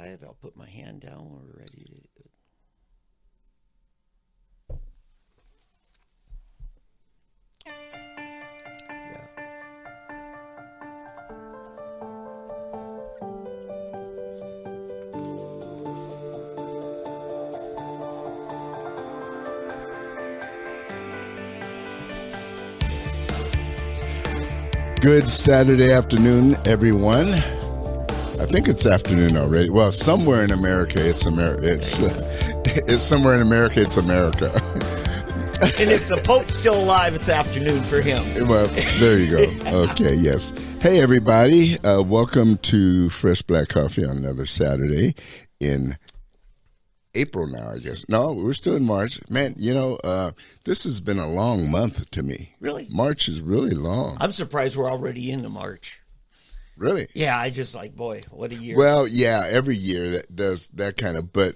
live. I'll put my hand down when we're ready to. Good Saturday afternoon, everyone. I think it's afternoon already. Well, somewhere in America, it's America. It's somewhere in America, it's America. And if the Pope's still alive, it's afternoon for him. Well, there you go. Okay, yes. Hey, everybody. Welcome to Fresh Black.Coffee on another Saturday in April now, I guess. No, we're still in March. Man, this has been a long month to me. Really? March is really long. I'm surprised we're already into March. Really? Yeah, I just boy, what a year. Well, yeah, every year that does that kind of, but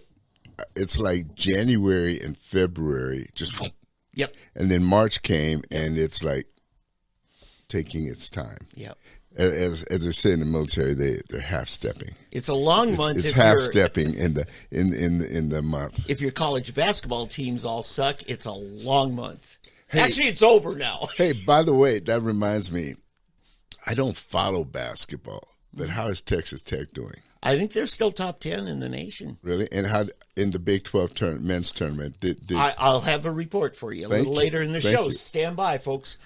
it's like January and February just. Yep. And then March came, and it's like taking its time. Yep. As they say in the military, they're half stepping. It's a long month. It's half stepping in the month. If your college basketball teams all suck, it's a long month. Hey, actually, it's over now. Hey, by the way, that reminds me, I don't follow basketball, but how is Texas Tech doing? I think they're still top 10 in the nation. Really? And how in the Big 12 men's tournament? I'll have a report for you a little later in the show. Stand by, folks.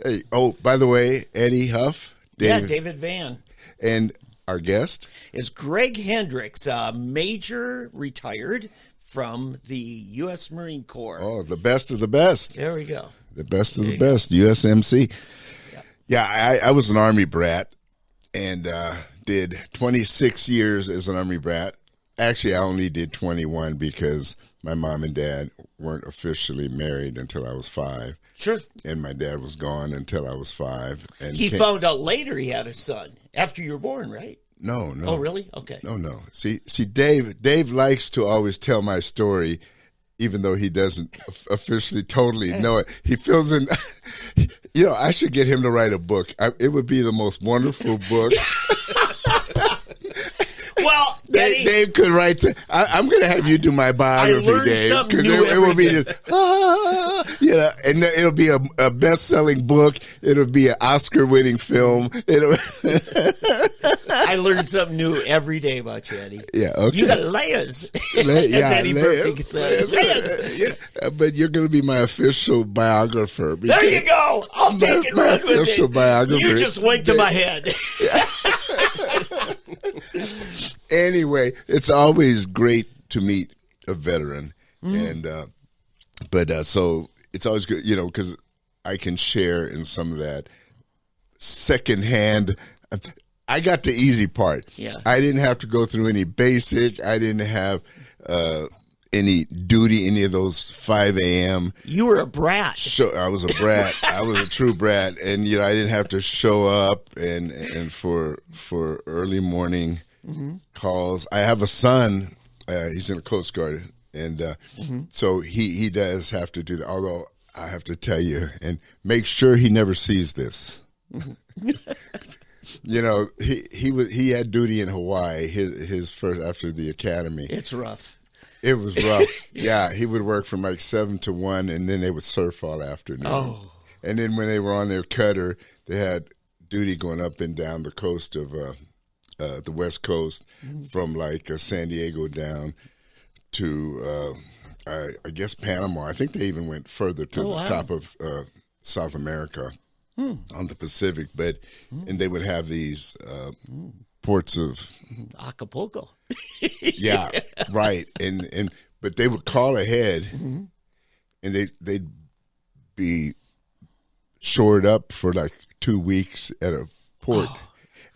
Hey, by the way, Eddie Huff. David Van. And our guest is Greg Hendrix, Major retired from the U.S. Marine Corps. Oh, the best of the best. There we go. The best of the best, USMC. Yeah, I was an Army brat and did 26 years as an Army brat. Actually, I only did 21 because my mom and dad weren't officially married until I was 5. Sure. And my dad was gone until I was 5. And he found out later he had a son after you were born, right? No. Oh, really? Okay. No. See, Dave likes to always tell my story, even though he doesn't officially totally know it. He feels in. I should get him to write a book. It would be the most wonderful book. Well, Dave could write. I'm going to have you do my biography, Dave, because it will be just, and it'll be a best-selling book. It'll be an Oscar-winning film. I learn something new every day about you, Eddie. Yeah, okay. You got layers, as Eddie Murphy said. Yeah, but you're going to be my official biographer. There you go. I'll take it. My official biographer. You just went to my head. Anyway, it's always great to meet a veteran, and so it's always good, because I can share in some of that secondhand. I got the easy part. Yeah, I didn't have to go through any basic. I didn't have any duty, any of those 5 a.m. You were a brat. I was a brat. I was a true brat, and I didn't have to show up and for early morning calls. I have a son. He's in the Coast Guard, and so he does have to do that. Although I have to tell you, and make sure he never sees this. He had duty in Hawaii. His first after the academy. It's rough. It was rough. Yeah, he would work from like 7 to 1, and then they would surf all afternoon. Oh. And then when they were on their cutter, they had duty going up and down the coast of the West Coast, from like San Diego down to I guess Panama. I think they even went further to the top of South America on the Pacific. But and they would have these ports of Acapulco. Yeah, right. And but they would call ahead, and they'd be shored up for like 2 weeks at a port.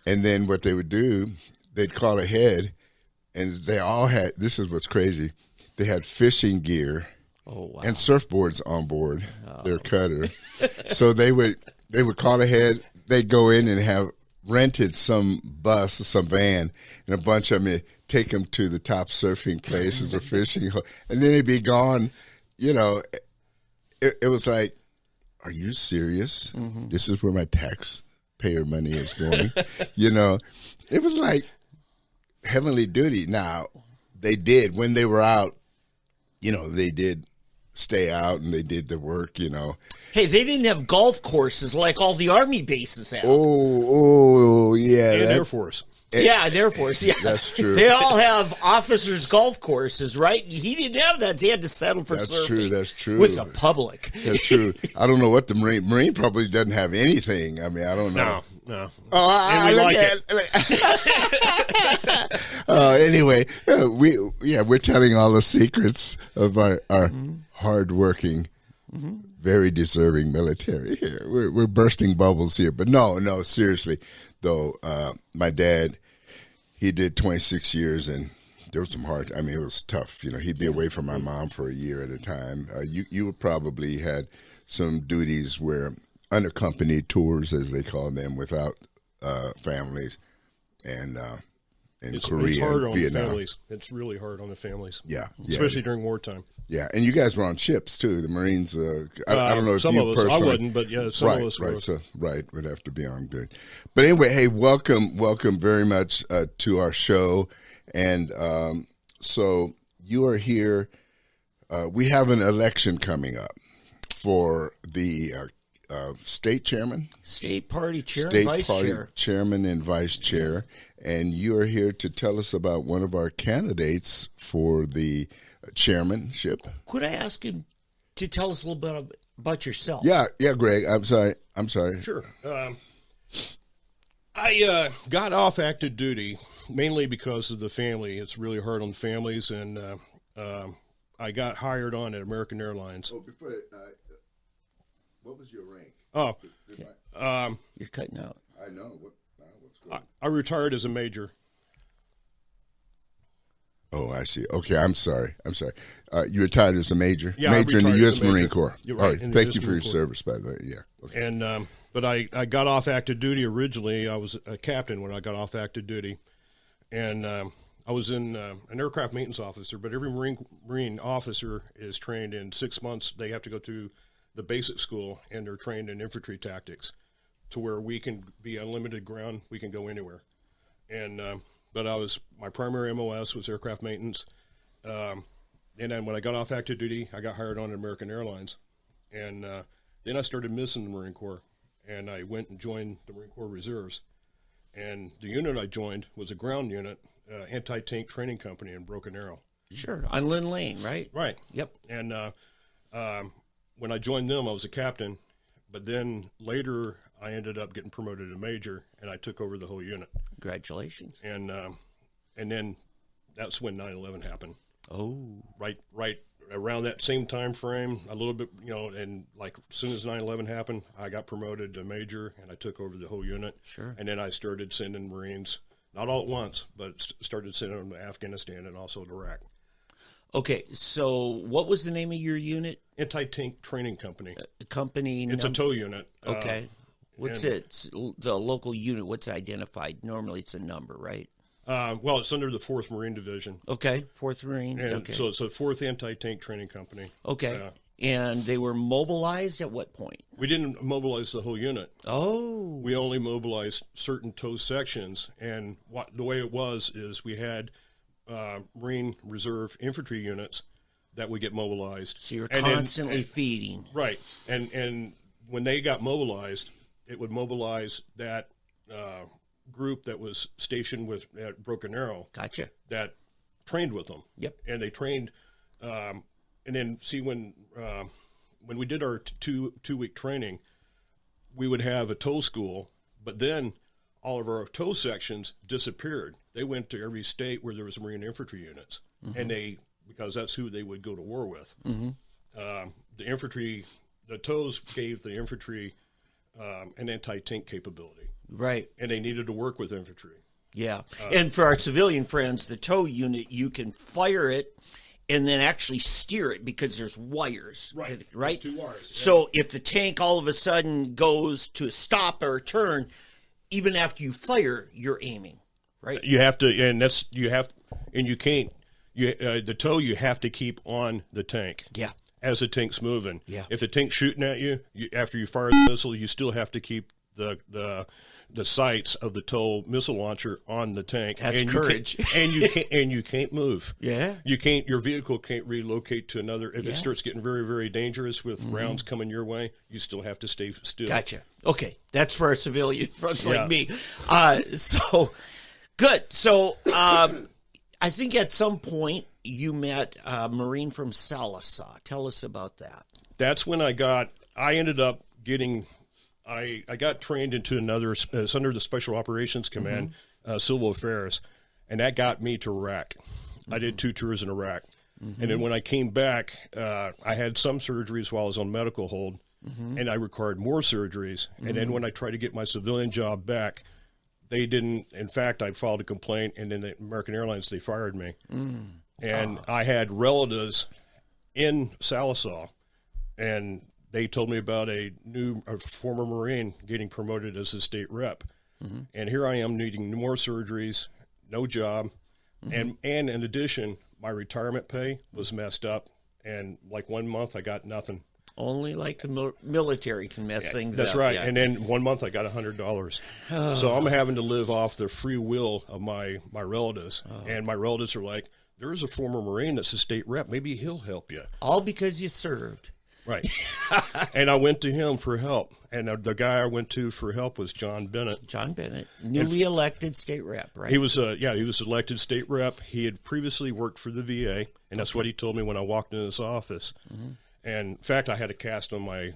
And then what they would do, they'd call ahead, and they all had, this is what's crazy, they had fishing gear and surfboards on board their cutter. So they would call ahead, they'd go in and have rented some bus, some van, and a bunch of them, take them to the top surfing places or fishing, and then they'd be gone. It was like, are you serious? This is where my taxpayer money is going. It was like, heavenly duty. Now, they did, when they were out, they did stay out and they did the work, Hey, they didn't have golf courses like all the Army bases have. Oh, yeah. And Air Force. Yeah, Air Force. Yeah, that's true. They all have officers' golf courses, right? He didn't have that. He had to settle for surfing. That's true. With the public. That's true. I don't know what the Marine probably doesn't have anything. I mean, I don't know. No. Oh, and we like it. Anyway, we're telling all the secrets of our hardworking, very deserving military here. We're bursting bubbles here, but no, seriously. Though my dad, he did 26 years, and there was some hard. I mean, it was tough. He'd be away from my mom for a year at a time. You probably had some duties where unaccompanied tours, as they call them, without families, and in Korea, it's hard on Vietnam. the families. It's really hard on the families. Yeah, especially during wartime. Yeah, and you guys were on ships too. The Marines. I don't know if some you of us. personally. I wouldn't, but yeah, some of us were. Would have to be on good. But anyway, hey, welcome very much to our show, and so you are here. We have an election coming up for the state chairman, state party chair, state vice party chair. chairman, and vice chair, and you are here to tell us about one of our candidates for the chairmanship. Could I ask him to tell us a little bit about yourself? Yeah, Greg. I'm sorry. Sure. I got off active duty mainly because of the family. It's really hard on families, and I got hired on at American Airlines. Oh, before what was your rank? Oh, You're cutting out. I know. What's going on? I retired as a major. Oh, I see. Okay, I'm sorry. You retired as a major? Yeah, major in the retired U.S. as a major. Marine Corps. You're All right, right. Thank you for your Corps. service, by the way. Yeah. Okay. And but I got off active duty originally. I was a captain when I got off active duty, and I was in an aircraft maintenance officer. But every Marine officer is trained in 6 months. They have to go through the basic school, and they're trained in infantry tactics, to where we can be unlimited ground. We can go anywhere, and but my primary MOS was aircraft maintenance. And then when I got off active duty, I got hired on at American Airlines. And then I started missing the Marine Corps. And I went and joined the Marine Corps Reserves. And the unit I joined was a ground unit, anti-tank training company in Broken Arrow. Sure. On Lynn Lane, right? Right. Yep. And when I joined them, I was a captain. But then later, I ended up getting promoted to major, and I took over the whole unit. Congratulations. And then that's when 9/11 happened. Oh. Right around that same time frame, a little bit, and like as soon as 9/11 happened, I got promoted to major, and I took over the whole unit. Sure. And then I started sending Marines, not all at once, but started sending them to Afghanistan and also to Iraq. Okay, so what was the name of your unit? Anti-tank training company. Company. It's a tow unit. Okay. What's it? The local unit, what's identified? Normally it's a number, right? Well, it's under the 4th Marine Division. Okay, 4th Marine. And okay. so it's a 4th Anti-Tank Training Company. Okay. And they were mobilized at what point? We didn't mobilize the whole unit. Oh. We only mobilized certain tow sections. And the way it was is we had Marine Reserve infantry units that would get mobilized. So you're constantly feeding. Right. And when they got mobilized, it would mobilize that group that was stationed at Broken Arrow. Gotcha. That trained with them. Yep. And they trained, and then see when we did our two-week training, we would have a tow school, but then all of our tow sections disappeared. They went to every state where there was Marine infantry units, and because that's who they would go to war with. The tows gave the infantry an anti-tank capability. Right. And they needed to work with infantry. Yeah. And for our civilian friends, the tow unit, you can fire it and then actually steer it because there's wires. Right. Right? There's 2 wires. So if the tank all of a sudden goes to a stop or a turn, even after you fire, you're aiming. Right? You have to, and you can't, the tow you have to keep on the tank. Yeah. As the tank's moving. Yeah. If the tank's shooting at you, after you fire the missile, you still have to keep the the sights of the TOW missile launcher on the tank. That's and courage. You can't move. Yeah. Your vehicle can't relocate to another. If it starts getting very, very dangerous with rounds coming your way, you still have to stay still. Gotcha. Okay. That's for our civilian friends like me. So good. So I think at some point you met a Marine from Sallisaw. Tell us about that. That's when I ended up getting, I got trained into another, it's under the Special Operations Command, Civil Affairs, and that got me to Iraq. I did 2 tours in Iraq. And then when I came back, I had some surgeries while I was on medical hold, and I required more surgeries. And then when I tried to get my civilian job back, they didn't. In fact, I filed a complaint, and then the American Airlines, they fired me. And I had relatives in Sallisaw, and they told me about a former Marine getting promoted as a state rep. And here I am needing more surgeries, no job. And in addition, my retirement pay was messed up. And like 1 month, I got nothing. Only like the military can mess things That's up. right. Yeah. And then 1 month, I got $100. So I'm having to live off the free will of my relatives. And my relatives are like, there's a former Marine that's a state rep. Maybe he'll help you. All because you served. Right. And I went to him for help. And the guy I went to for help was John Bennett. John Bennett, newly elected state rep, right? He was he was elected state rep. He had previously worked for the VA, and that's what he told me when I walked into his office. And in fact, I had a cast on my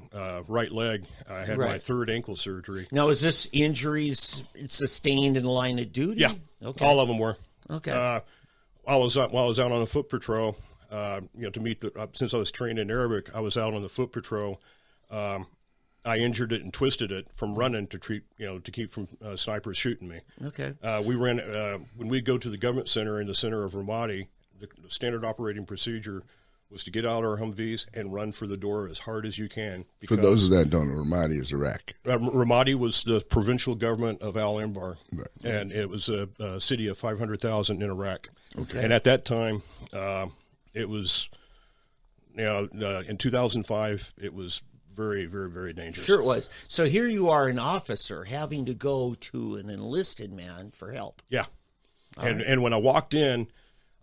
right leg. I had my 3rd ankle surgery. Now, is this injuries sustained in the line of duty? Yeah, Okay. all of them were. Okay. While I was out on a foot patrol, to meet since I was trained in Arabic, I was out on the foot patrol. I injured it and twisted it from running to keep from snipers shooting me. Okay. We ran when we go to the government center in the center of Ramadi. The standard operating procedure was to get out our Humvees and run for the door as hard as you can. For those that don't know, Ramadi is Iraq. Ramadi was the provincial government of Al Anbar, Right. and it was a city of 500,000 in Iraq. Okay. And at that time, it was, in 2005, it was very, very, very dangerous. Sure it was. So here you are, an officer, having to go to an enlisted man for help. Yeah. And when I walked in,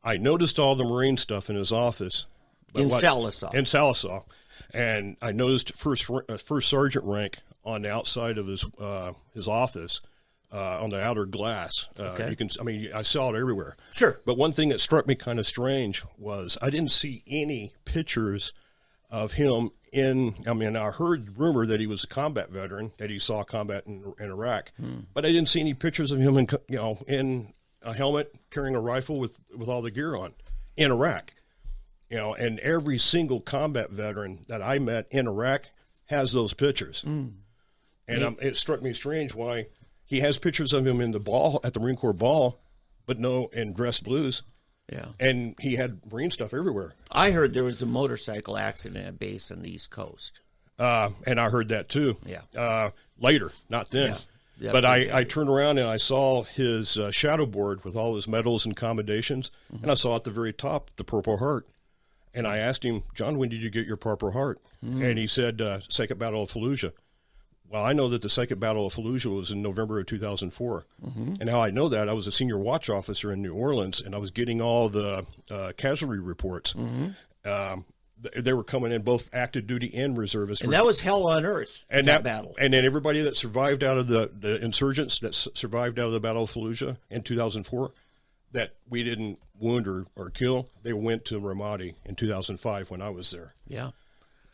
I noticed all the Marine stuff in his office. In Sallisaw. In Sallisaw. And I noticed first sergeant rank on the outside of his office, on the outer glass. Okay. I saw it everywhere. Sure. But one thing that struck me kind of strange was I didn't see any pictures of him I heard rumor that he was a combat veteran, that he saw combat in Iraq, but I didn't see any pictures of him in a helmet carrying a rifle with all the gear on in Iraq. And every single combat veteran that I met in Iraq has those pictures. And it struck me strange why he has pictures of him in the ball at the Marine Corps ball, but no in dress blues. Yeah. And he had Marine stuff everywhere. I heard there was a motorcycle accident at base on the East Coast. And I heard that too. Yeah. Later, not then. Yeah. But I turned around and I saw his shadow board with all his medals and commendations, and I saw at the very top the Purple Heart. And I asked him, John, when did you get your Purple Heart? And he said, Second Battle of Fallujah. Well, I know that the Second Battle of Fallujah was in November of 2004. And how I know that, I was a senior watch officer in New Orleans, and I was getting all the casualty reports. They were coming in, both active duty and reservists. And that was hell on earth, and that battle. And then everybody that survived out of the insurgents, that survived out of the Battle of Fallujah in 2004, that we didn't wound or kill, they went to Ramadi in 2005 when I was there. Yeah.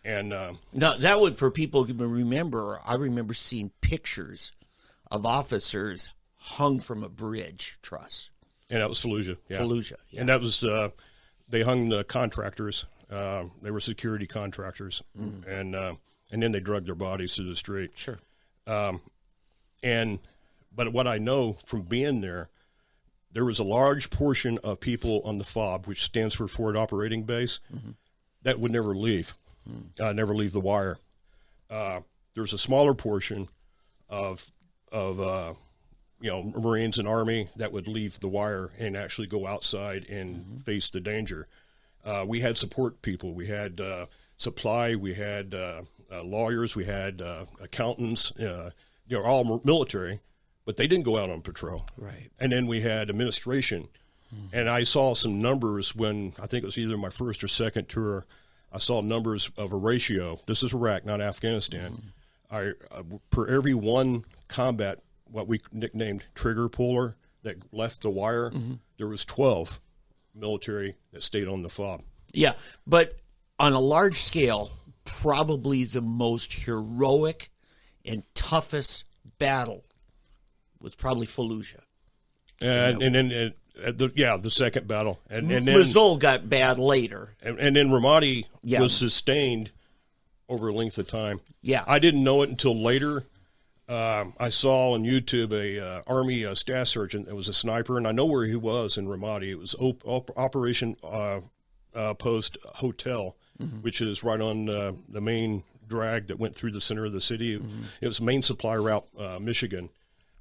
And now, that would, for people who remember, I remember seeing pictures of officers hung from a bridge truss. And that was Fallujah. Yeah. Fallujah. Yeah. And that was, they hung the contractors. They were security contractors. And then they dragged their bodies through the street. Sure. But what I know from being there was a large portion of people on the FOB, which stands for Forward Operating Base, that would never leave. Never leave the wire. There's a smaller portion of Marines and Army that would leave the wire and actually go outside and face the danger. We had support people. We had supply. We had lawyers. We had accountants. All military, but they didn't go out on patrol. Right. And then we had administration. And I saw some numbers when I think it was either my first or second tour. I saw numbers of a ratio. This is Iraq, not Afghanistan. Per every one combat, what we nicknamed trigger puller that left the wire, there was 12 military that stayed on the fob. Yeah, but on a large scale, probably the most heroic and toughest battle was probably Fallujah. And then the second battle, and then Mosul got bad later, and then Ramadi was sustained over a length of time. Yeah, I didn't know it until later. I saw on YouTube a Army staff sergeant that was a sniper, and I know where he was in Ramadi. It was Operation Post Hotel, which is right on the main drag that went through the center of the city. It was main supply route, Michigan,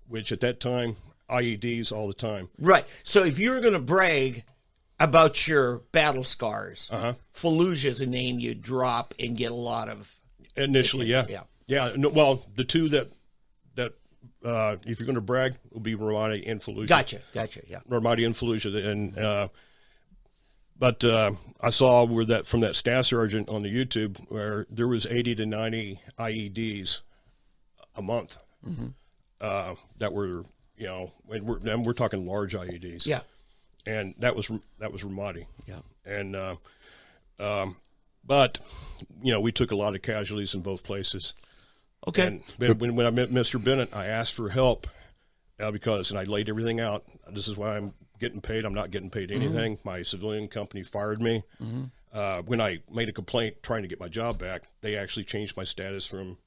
which at that time, IEDs all the time. Right. So if you're going to brag about your battle scars, Fallujah is a name you drop and get a lot of. Initially, yeah. No, well, the two that if you're going to brag will be Ramadi and Fallujah. Gotcha. Yeah. Ramadi and Fallujah, and but I saw from that staff sergeant on the YouTube where there was 80 to 90 IEDs a month that were. And we're talking large IEDs. Yeah, and that was Ramadi. Yeah, and but we took a lot of casualties in both places. Okay. And when I met Mr. Bennett, I asked for help because I laid everything out. This is why I'm getting paid. I'm not getting paid anything. My civilian company fired me. When I made a complaint trying to get my job back, they actually changed my status from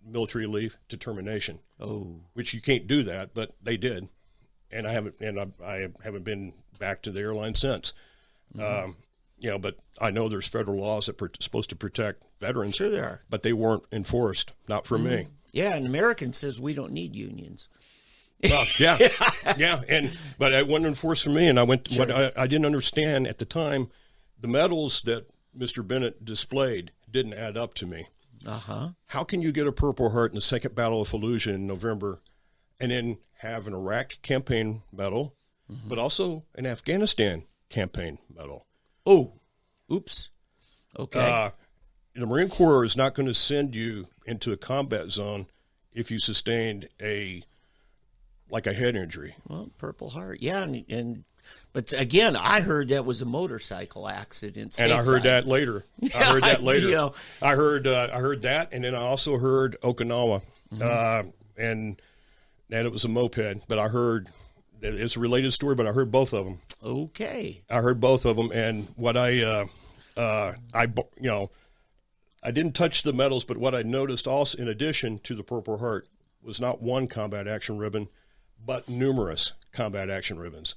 military leave to termination. Oh, which you can't do that, but they did, and I haven't been back to the airline since. But I know there's federal laws that are supposed to protect veterans. Sure, there are, but they weren't enforced. Not for me. Yeah, and American says we don't need unions. Yeah, but it wasn't enforced for me, and I went. Sure. What I didn't understand at the time, the medals that Mr. Bennett displayed didn't add up to me. How can you get a Purple Heart in the Second Battle of Fallujah in November and then have an Iraq campaign medal, but also an Afghanistan campaign medal? Oh, oops. Okay. The Marine Corps is not going to send you into a combat zone if you sustained a head injury. Well, Purple Heart, yeah, but again, I heard that was a motorcycle accident. Stateside. And I heard that later. I heard that later. I heard that, and then I also heard Okinawa, and it was a moped. But I heard it's a related story. But I heard both of them. Okay. I heard both of them, and what I didn't touch the medals, but what I noticed also, in addition to the Purple Heart, was not one combat action ribbon, but numerous combat action ribbons.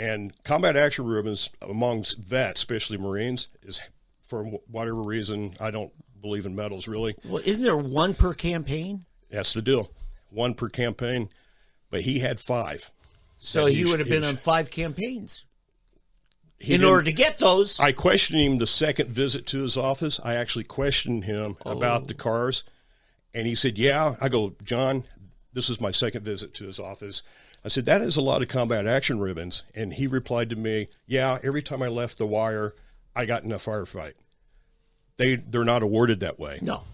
And combat action ribbons amongst vets, especially Marines, is, for whatever reason, I don't believe in medals, really. Well, isn't there one per campaign? That's the deal. One per campaign. But he had 5. So he would have been on 5 campaigns in order to get those. I questioned him the second visit to his office. I actually questioned him about the cars. And he said, yeah. I go, John, this is my second visit to his office. I said, that is a lot of combat action ribbons. And he replied to me, yeah, every time I left the wire, I got in a firefight. They're not awarded that way. No.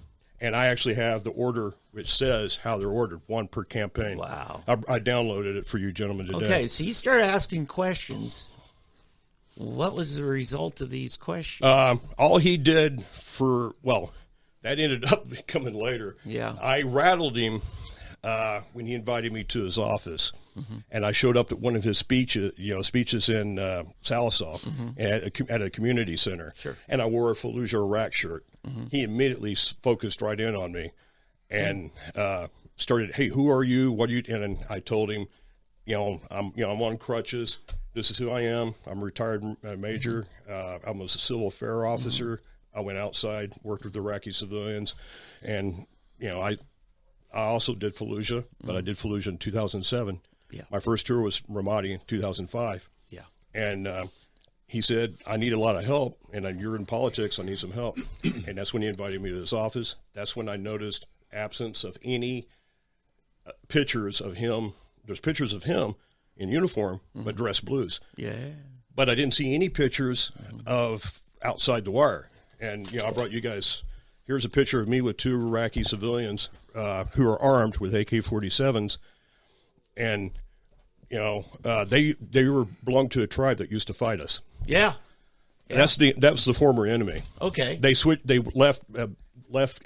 And I actually have the order which says how they're ordered, 1 per campaign. Wow. I downloaded it for you gentlemen today. Okay, so you started asking questions. What was the result of these questions? All he did that ended up coming later. Yeah. I rattled him when he invited me to his office. And I showed up at one of his speeches in Salisaw at a community center. Sure. And I wore a Fallujah Iraq shirt. He immediately focused right in on me and started, hey, who are you? What are you? And I told him, I'm on crutches. This is who I am. I'm a retired major. I'm a civil affair officer. I went outside, worked with Iraqi civilians, and I also did Fallujah, but I did Fallujah in 2007. Yeah. My first tour was Ramadi in 2005. Yeah. And he said, I need a lot of help, and you're in politics, I need some help. And that's when he invited me to his office. That's when I noticed absence of any pictures of him. There's pictures of him in uniform, but dressed blues. Yeah. But I didn't see any pictures of outside the wire. And, I brought you guys, here's a picture of me with 2 Iraqi civilians who are armed with AK-47s. And, they belonged to a tribe that used to fight us. Yeah. That's the former enemy. Okay. They left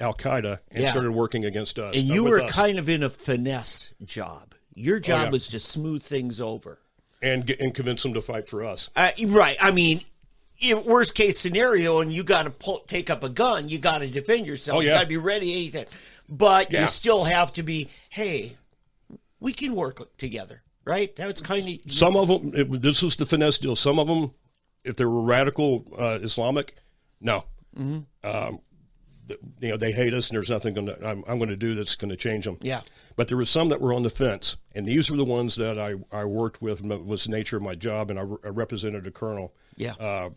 Al-Qaeda and started working against us. And you were kind of in a finesse job. Your job was to smooth things over. And convince them to fight for us. Right. I mean, in worst case scenario, and you got to take up a gun, you got to defend yourself. You got to be ready anytime. But you still have to be, hey, we can work together, right? That's kind of... Some of them, this was the finesse deal. Some of them, if they were radical Islamic, no. Mm-hmm. They hate us, and there's nothing I'm going to do that's going to change them. Yeah. But there were some that were on the fence, and these were the ones that I worked with. Was the nature of my job, and I represented a colonel. Yeah.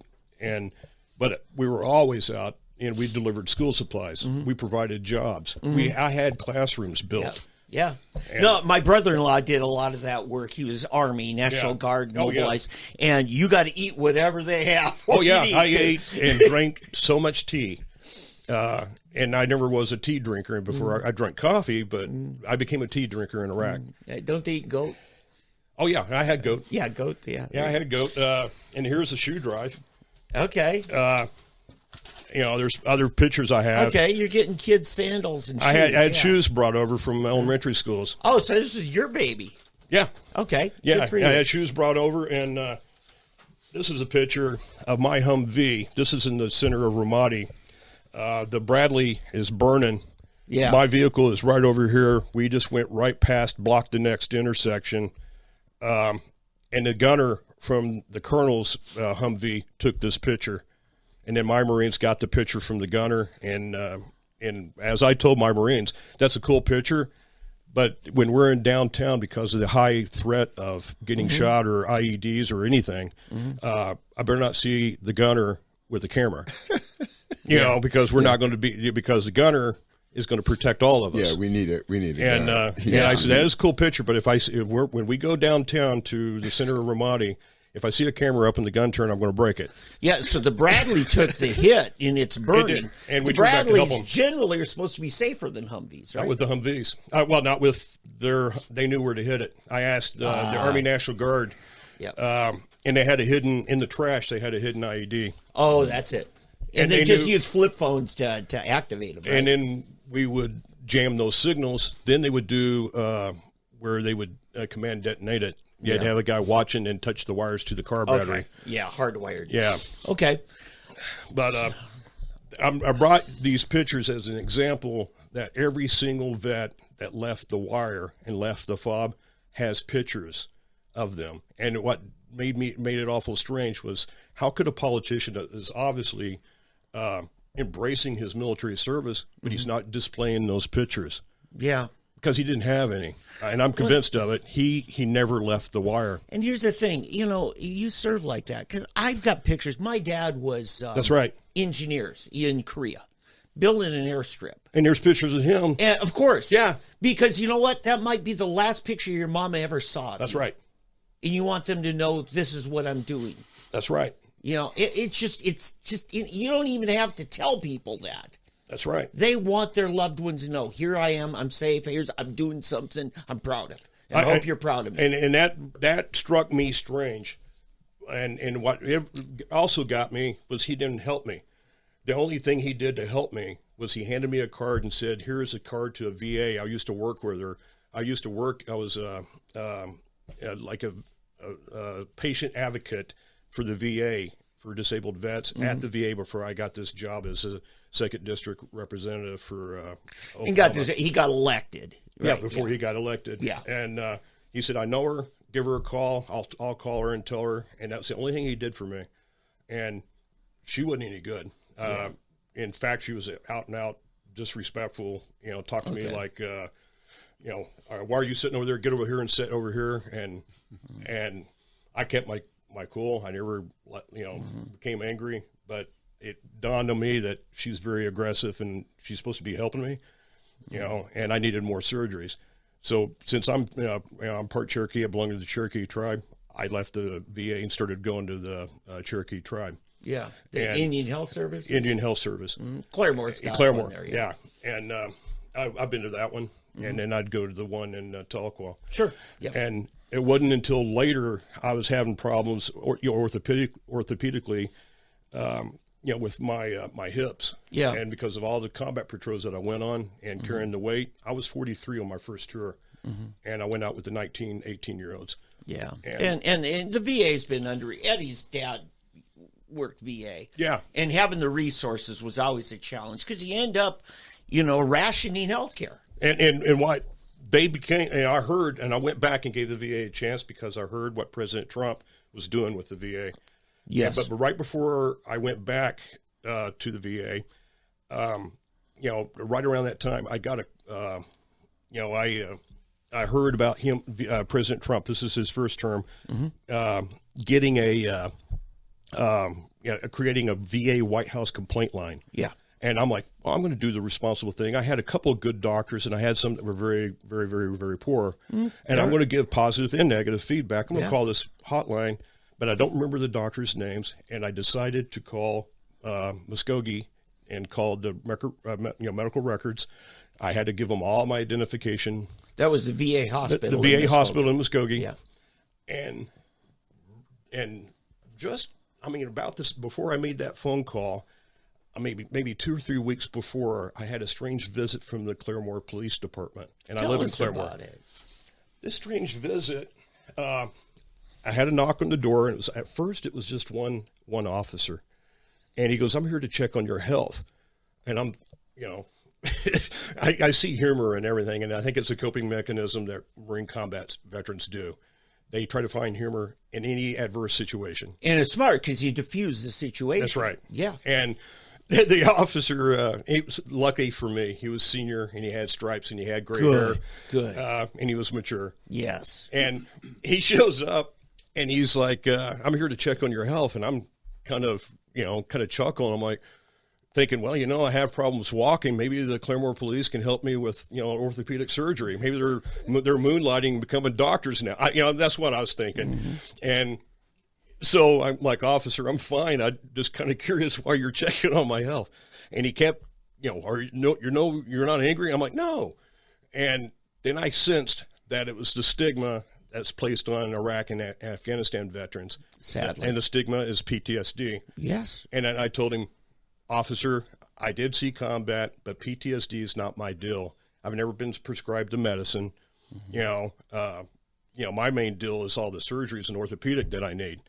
But we were always out, and we delivered school supplies. Mm-hmm. We provided jobs. Mm-hmm. I had classrooms built. Yeah. No, my brother-in-law did a lot of that work. He was Army, National Guard, mobilized, and you got to eat whatever they have. I ate and drank so much tea. And I never was a tea drinker before. I drank coffee, but I became a tea drinker in Iraq. Don't they eat goat? Oh, yeah, I had goat. Yeah, goat, yeah. Yeah, I had goat. And here's a shoe drive. Okay. There's other pictures I have. Okay, you're getting kids' sandals and shoes. I had shoes brought over from elementary schools. Oh, so this is your baby. Yeah. Okay. Yeah, I had shoes brought over, and this is a picture of my Humvee. This is in the center of Ramadi. The Bradley is burning. Yeah. My vehicle is right over here. We just went right past, blocked the next intersection. And the gunner from the colonel's Humvee took this picture. And then my Marines got the picture from the gunner. And as I told my Marines, that's a cool picture. But when we're in downtown, because of the high threat of getting shot or IEDs or anything, I better not see the gunner with the camera. Because we're not going to because the gunner is going to protect all of us. Yeah, we need it. And I said, that is a cool picture, but when we go downtown to the center of Ramadi, if I see a camera up in the gun turn, I'm going to break it. Yeah, so the Bradley took the hit in its burning. And the Bradleys generally are supposed to be safer than Humvees, right? Not with the Humvees. Not with they knew where to hit it. I asked the Army National Guard, and they had in the trash, they had a hidden IED. Oh, that's it. And they just use flip phones to activate them. Right? And then we would jam those signals. Then they would do where they would command detonate it. You had to have a guy watching and touch the wires to the car battery. Okay. Yeah, hardwired. Yeah. Okay. But I brought these pictures as an example that every single vet that left the wire and left the fob has pictures of them. And what made it awful strange was, how could a politician that is obviously embracing his military service, but he's not displaying those pictures? Yeah. Because he didn't have any. And I'm convinced of it. He never left the wire. And here's the thing, you serve like that. Because I've got pictures. My dad was that's right. engineers in Korea, building an airstrip. And there's pictures of him. And of course. Yeah. Because you know what? That might be the last picture your mama ever saw. That's right. And you want them to know, this is what I'm doing. That's right. It's just you don't even have to tell people that. That's right. They want their loved ones to know, here I am, I'm safe, I'm doing something I'm proud of. And I hope you're proud of me. And that struck me strange. And what it also got me was he didn't help me. The only thing he did to help me was he handed me a card and said, here's a card to a VA. I used to work with her. I was like a patient advocate for the VA, for disabled vets at the VA before I got this job as a second district representative for Oklahoma. He got elected. Right? Yeah, before he got elected. Yeah. And he said, I know her, give her a call. I'll call her and tell her. And that's the only thing he did for me. And she wasn't any good. In fact, she was out and out disrespectful, talked to me like, why are you sitting over there? Get over here and sit over here. And I kept my cool. I never became angry, but it dawned on me that she's very aggressive and she's supposed to be helping me, and I needed more surgeries. So since I'm part Cherokee, I belong to the Cherokee tribe. I left the VA and started going to the Cherokee tribe. Yeah, the Indian Health Service. Indian Health Service. Claremore's got Claremore, one there. yeah. And I've been to that one, and then I'd go to the one in Tahlequah. Sure. Yep. And it wasn't until later I was having problems, orthopedically, with my hips. Yeah. And because of all the combat patrols that I went on and carrying the weight, I was 43 on my first tour, and I went out with the 19, 18-year-olds. Yeah. And the VA's been under Eddie's dad worked VA. Yeah. And having the resources was always a challenge because you end up, rationing healthcare. And what they became, and I heard, and I went back and gave the VA a chance because I heard what President Trump was doing with the VA. Yes. But right before I went back to the VA, right around that time, I got I heard about him, President Trump. This is his first term, getting creating a VA White House complaint line. Yeah. And I'm like, I'm going to do the responsible thing. I had a couple of good doctors, and I had some that were very, very, very, very poor. And I'm going to give positive and negative feedback. I'm going to call this hotline, but I don't remember the doctors' names. And I decided to call Muskogee and called the medical records. I had to give them all my identification. That was the VA hospital. The VA hospital in Muskogee. Yeah. And just, about this, before I made that phone call, maybe 2 or 3 weeks before, I had a strange visit from the Claremore Police Department, and I live in Claremore. About it. This strange visit, I had a knock on the door, and at first it was just one officer, and he goes, "I'm here to check on your health," and I'm, I see humor and everything, and I think it's a coping mechanism that Marine combat veterans do. They try to find humor in any adverse situation, and it's smart because you diffuse the situation. That's right. Yeah, and the officer, he was lucky for me. He was senior, and he had stripes, and he had gray hair. Good. And he was mature. Yes. And he shows up, and he's like, "I'm here to check on your health." And I'm kind of chuckling. I'm like, thinking, well, I have problems walking. Maybe the Claremore Police can help me with, orthopedic surgery. Maybe they're moonlighting and becoming doctors now. That's what I was thinking. And so I'm like, "Officer, I'm fine. I'm just kind of curious why you're checking on my health." And he kept, you're not angry? I'm like, "No." And then I sensed that it was the stigma that's placed on Iraq and Afghanistan veterans. Sadly. And the stigma is PTSD. Yes. And then I told him, "Officer, I did see combat, but PTSD is not my deal. I've never been prescribed a medicine. My main deal is all the surgeries and orthopedic that I need.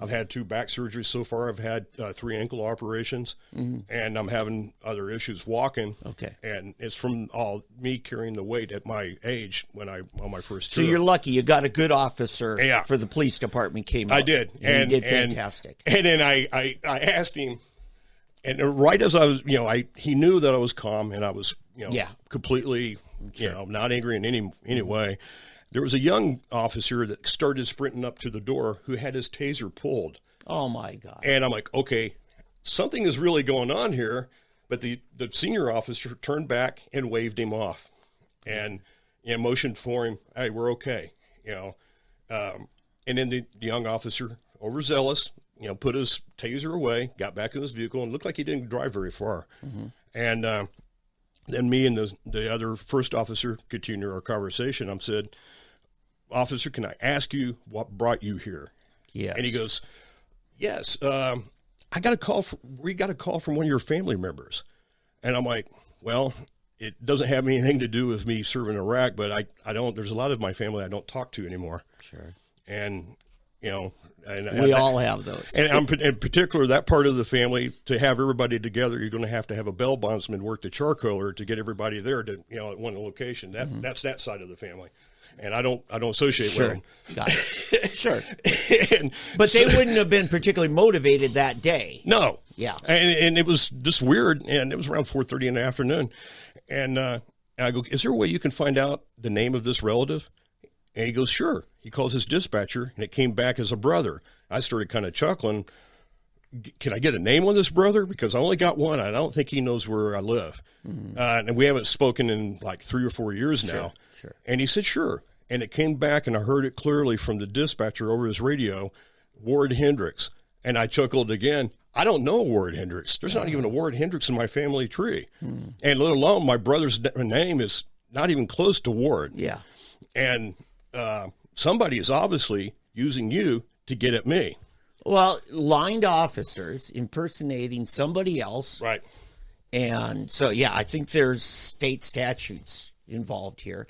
I've had 2 back surgeries so far. I've had 3 ankle operations, and I'm having other issues walking. Okay. And it's from all me carrying the weight at my age on my first So tour. you're lucky you got a good officer Yeah. for the police department came out. I did. And he did fantastic. And then I asked him, and right as I was, he knew that I was calm and I was, completely, not angry in any way. There was a young officer that started sprinting up to the door who had his taser pulled. Oh, my God. And I'm like, okay, something is really going on here. But the senior officer turned back and waved him off and motioned for him, "Hey, we're okay." And then the young officer, overzealous, put his taser away, got back in his vehicle, and looked like he didn't drive very far. And then me and the other first officer continued our conversation. I said, "Officer, can I ask you what brought you here?" Yes. And he goes, "Yes, we got a call from one of your family members." And I'm like, "Well, it doesn't have anything to do with me serving Iraq, but I don't, there's a lot of my family I don't talk to anymore." Sure. And, and we all have those. And in particular, that part of the family, to have everybody together, you're going to have a bail bondsman work the charcoaler to get everybody there to, at one location. That's that side of the family. And I don't associate with them. Got it. Sure. But they wouldn't have been particularly motivated that day. No. Yeah. And it was just weird. And it was around 4:30 in the afternoon. And I go, "Is there a way you can find out the name of this relative?" And he goes, "Sure." He calls his dispatcher, and it came back as a brother. I started kind of chuckling. can I get a name on this brother? Because I only got one. I don't think he knows where I live. And we haven't spoken in like 3 or 4 years now. Sure. And he said, sure. And it came back, and I heard it clearly from the dispatcher over his radio, Ward Hendrix. And I chuckled again. I don't know Ward Hendrix. There's not even a Ward Hendrix in my family tree. And let alone my brother's name is not even close to Ward. Yeah. And somebody is obviously using you to get at me. Well, lined officers impersonating somebody else. Right. And so, yeah, I think there's state statutes involved here.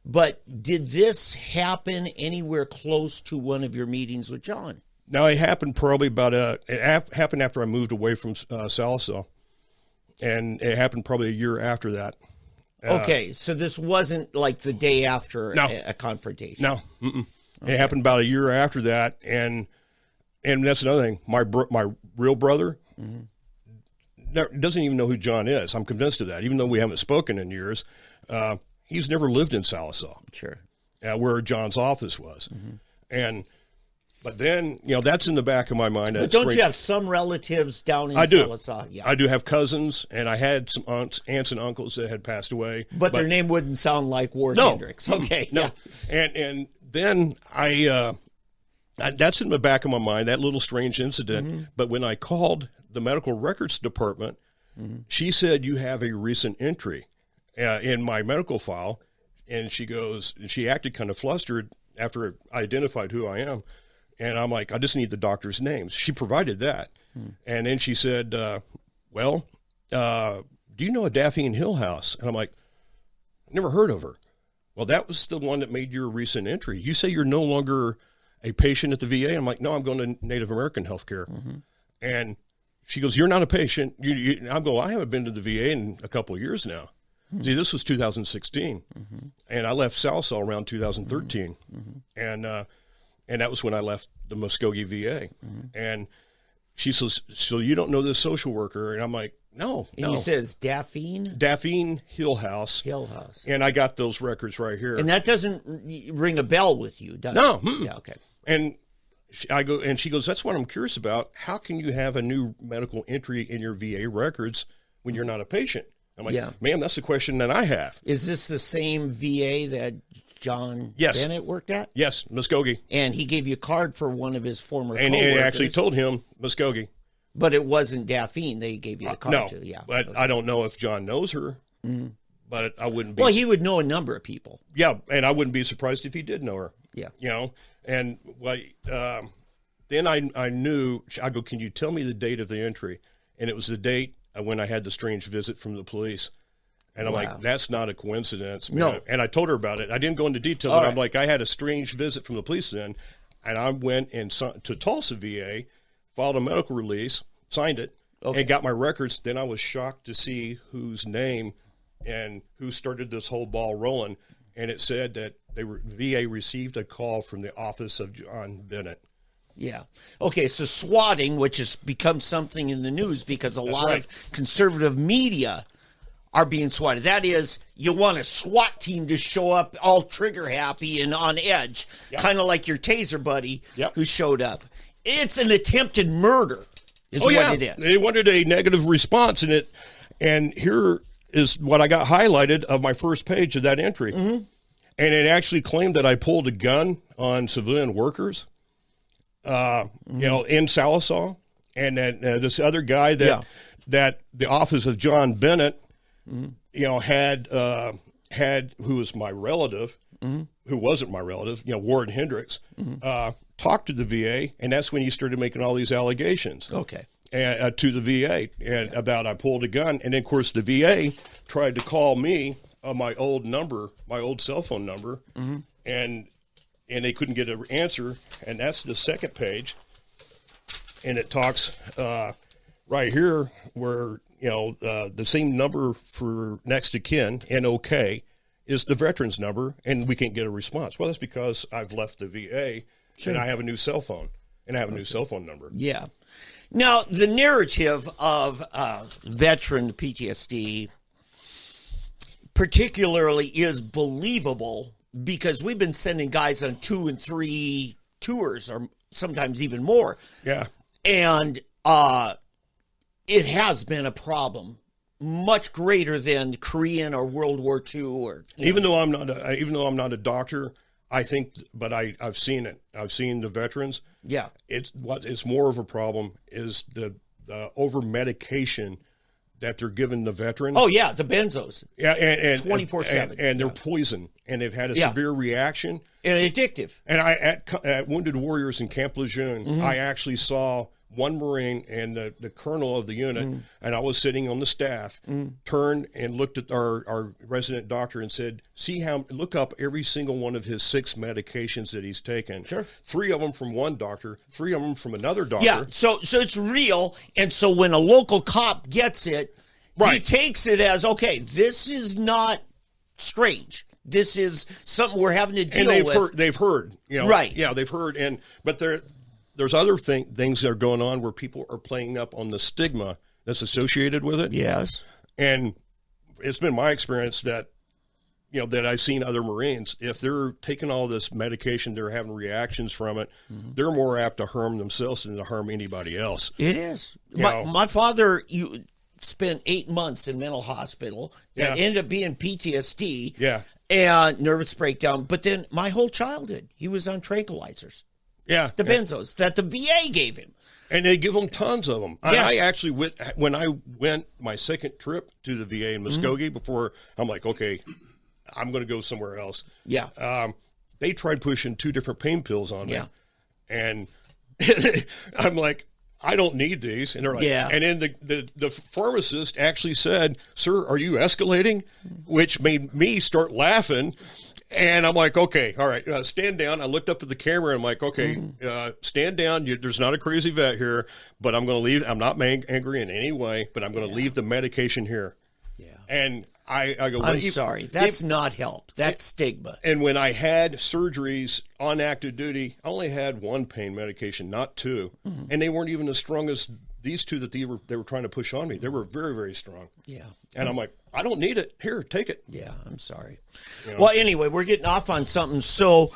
But did this happen anywhere close to one of your meetings with John? Now, it happened probably happened after I moved away from Sallisaw. And it happened probably a year after that. Okay, so this wasn't like the day after a confrontation. No. Okay. It happened about a year after that. And that's another thing. My real brother doesn't even know who John is. I'm convinced of that, even though we haven't spoken in years. He's never lived in Sallisaw. Sure. Where John's office was. But then, that's in the back of my mind. But don't you have some relatives down in Sallisaw? Yeah. I do have cousins, and I had some aunts and uncles that had passed away. But their name wouldn't sound like Ward Hendrix. Okay. No. Yeah. And then that's in the back of my mind, that little strange incident. But when I called the medical records department, she said, you have a recent entry in my medical file. And she acted kind of flustered after I identified who I am. And I'm like, I just need the doctor's names. She provided that. And then she said, do you know a Daphne Hillhouse? And I'm like, never heard of her. Well, that was the one that made your recent entry. You say you're no longer a patient at the VA? I'm like, no, I'm going to Native American healthcare. And she goes, you're not a patient. I'm going, I haven't been to the VA in a couple of years now. See, this was 2016. And I left Sallisaw around 2013. And that was when I left the Muskogee VA. And she says, so you don't know this social worker? And I'm like, no. And he says Daphne Hillhouse. Hillhouse. And I got those records right here. And that doesn't ring a bell with you, does it? No. Yeah, okay. And she goes, that's what I'm curious about. How can you have a new medical entry in your VA records when you're not a patient? I'm like, ma'am, that's the question that I have. Is this the same VA that John Bennett worked at? Yes, Muskogee. And he gave you a card for one of his former coworkers. And he actually told him Muskogee. But it wasn't Daphne they gave you a card to. Yeah. But I don't know if John knows her. But I wouldn't be. Well, he would know a number of people. Yeah, and I wouldn't be surprised if he did know her. Yeah. And then I knew, I go, can you tell me the date of the entry? And it was the date when I had the strange visit from the police. And I'm like, that's not a coincidence. No. And I told her about it. I didn't go into detail, but I'm like, I had a strange visit from the police then. And I went to Tulsa VA, filed a medical release, signed it, and got my records. Then I was shocked to see whose name and who started this whole ball rolling. And it said that VA received a call from the office of John Bennett. Yeah. Okay, so swatting, which has become something in the news because a lot of conservative media are being swatted. That is, you want a SWAT team to show up all trigger happy and on edge, kind of like your taser buddy who showed up. It's an attempted murder is what it is. They wanted a negative response in it. And here is what I got highlighted of my first page of that entry. And it actually claimed that I pulled a gun on civilian workers, in Sallisaw. And that this other guy that the office of John Bennett, had who was my relative, who wasn't my relative, Ward Hendrix, talked to the VA, and that's when he started making all these allegations. Okay. To the VA and about I pulled a gun, and then of course the VA tried to call me on my old cell phone number, and they couldn't get an answer, and that's the second page, and it talks right here where. The same number for next to kin, NOK, is the veteran's number, and we can't get a response. Well, that's because I've left the VA, and I have a new cell phone, and I have a new cell phone number. Yeah. Now, the narrative of veteran PTSD particularly is believable because we've been sending guys on 2 and 3 tours, or sometimes even more. Yeah. And it has been a problem much greater than Korean or World War II or even though I'm not a doctor, I think, but I've seen it. I've seen the veterans. Yeah, it's more of a problem is the over medication that they're giving the veteran. Oh yeah, the benzos. Yeah, and 24/7, and they're poison, and they've had a severe reaction and addictive. And I at Wounded Warriors in Camp Lejeune, I actually saw one Marine and the colonel of the unit, and I was sitting on the staff, turned and looked at our resident doctor and said, look up every single one of his 6 medications that he's taken. Sure. 3 of them from one doctor, 3 of them from another doctor. Yeah, so it's real, and so when a local cop gets it, he takes it as, okay, this is not strange. This is something we're having to deal with. They've heard, right? Yeah, they've heard, but there's other things that are going on where people are playing up on the stigma that's associated with it. Yes, and it's been my experience that that I've seen other Marines, if they're taking all this medication, they're having reactions from it. They're more apt to harm themselves than to harm anybody else. It is. My father, spent 8 months in mental hospital that ended up being PTSD. Yeah. And nervous breakdown. But then my whole childhood, he was on tranquilizers. Yeah. The benzos that the VA gave him. And they give them tons of them. Yes. I actually when I went my second trip to the VA in Muskogee before, I'm like, okay, I'm going to go somewhere else. Yeah. They tried pushing 2 different pain pills on me. Yeah. And I'm like, I don't need these. And they're like, and then the pharmacist actually said, sir, are you escalating? Which made me start laughing. And I'm like, okay, all right, stand down. I looked up at the camera and I'm like, okay, stand down. There's not a crazy vet here, but I'm going to leave. I'm not angry in any way, but I'm going to leave the medication here. Yeah. And I go, I'm sorry. That's not help. That's stigma. And when I had surgeries on active duty, I only had 1 pain medication, not 2. And they weren't even as strong as these 2 that they were trying to push on me. They were very, very strong. Yeah. And I'm like, I don't need it. Here, take it. Yeah, I'm sorry. Well, anyway, we're getting off on something. So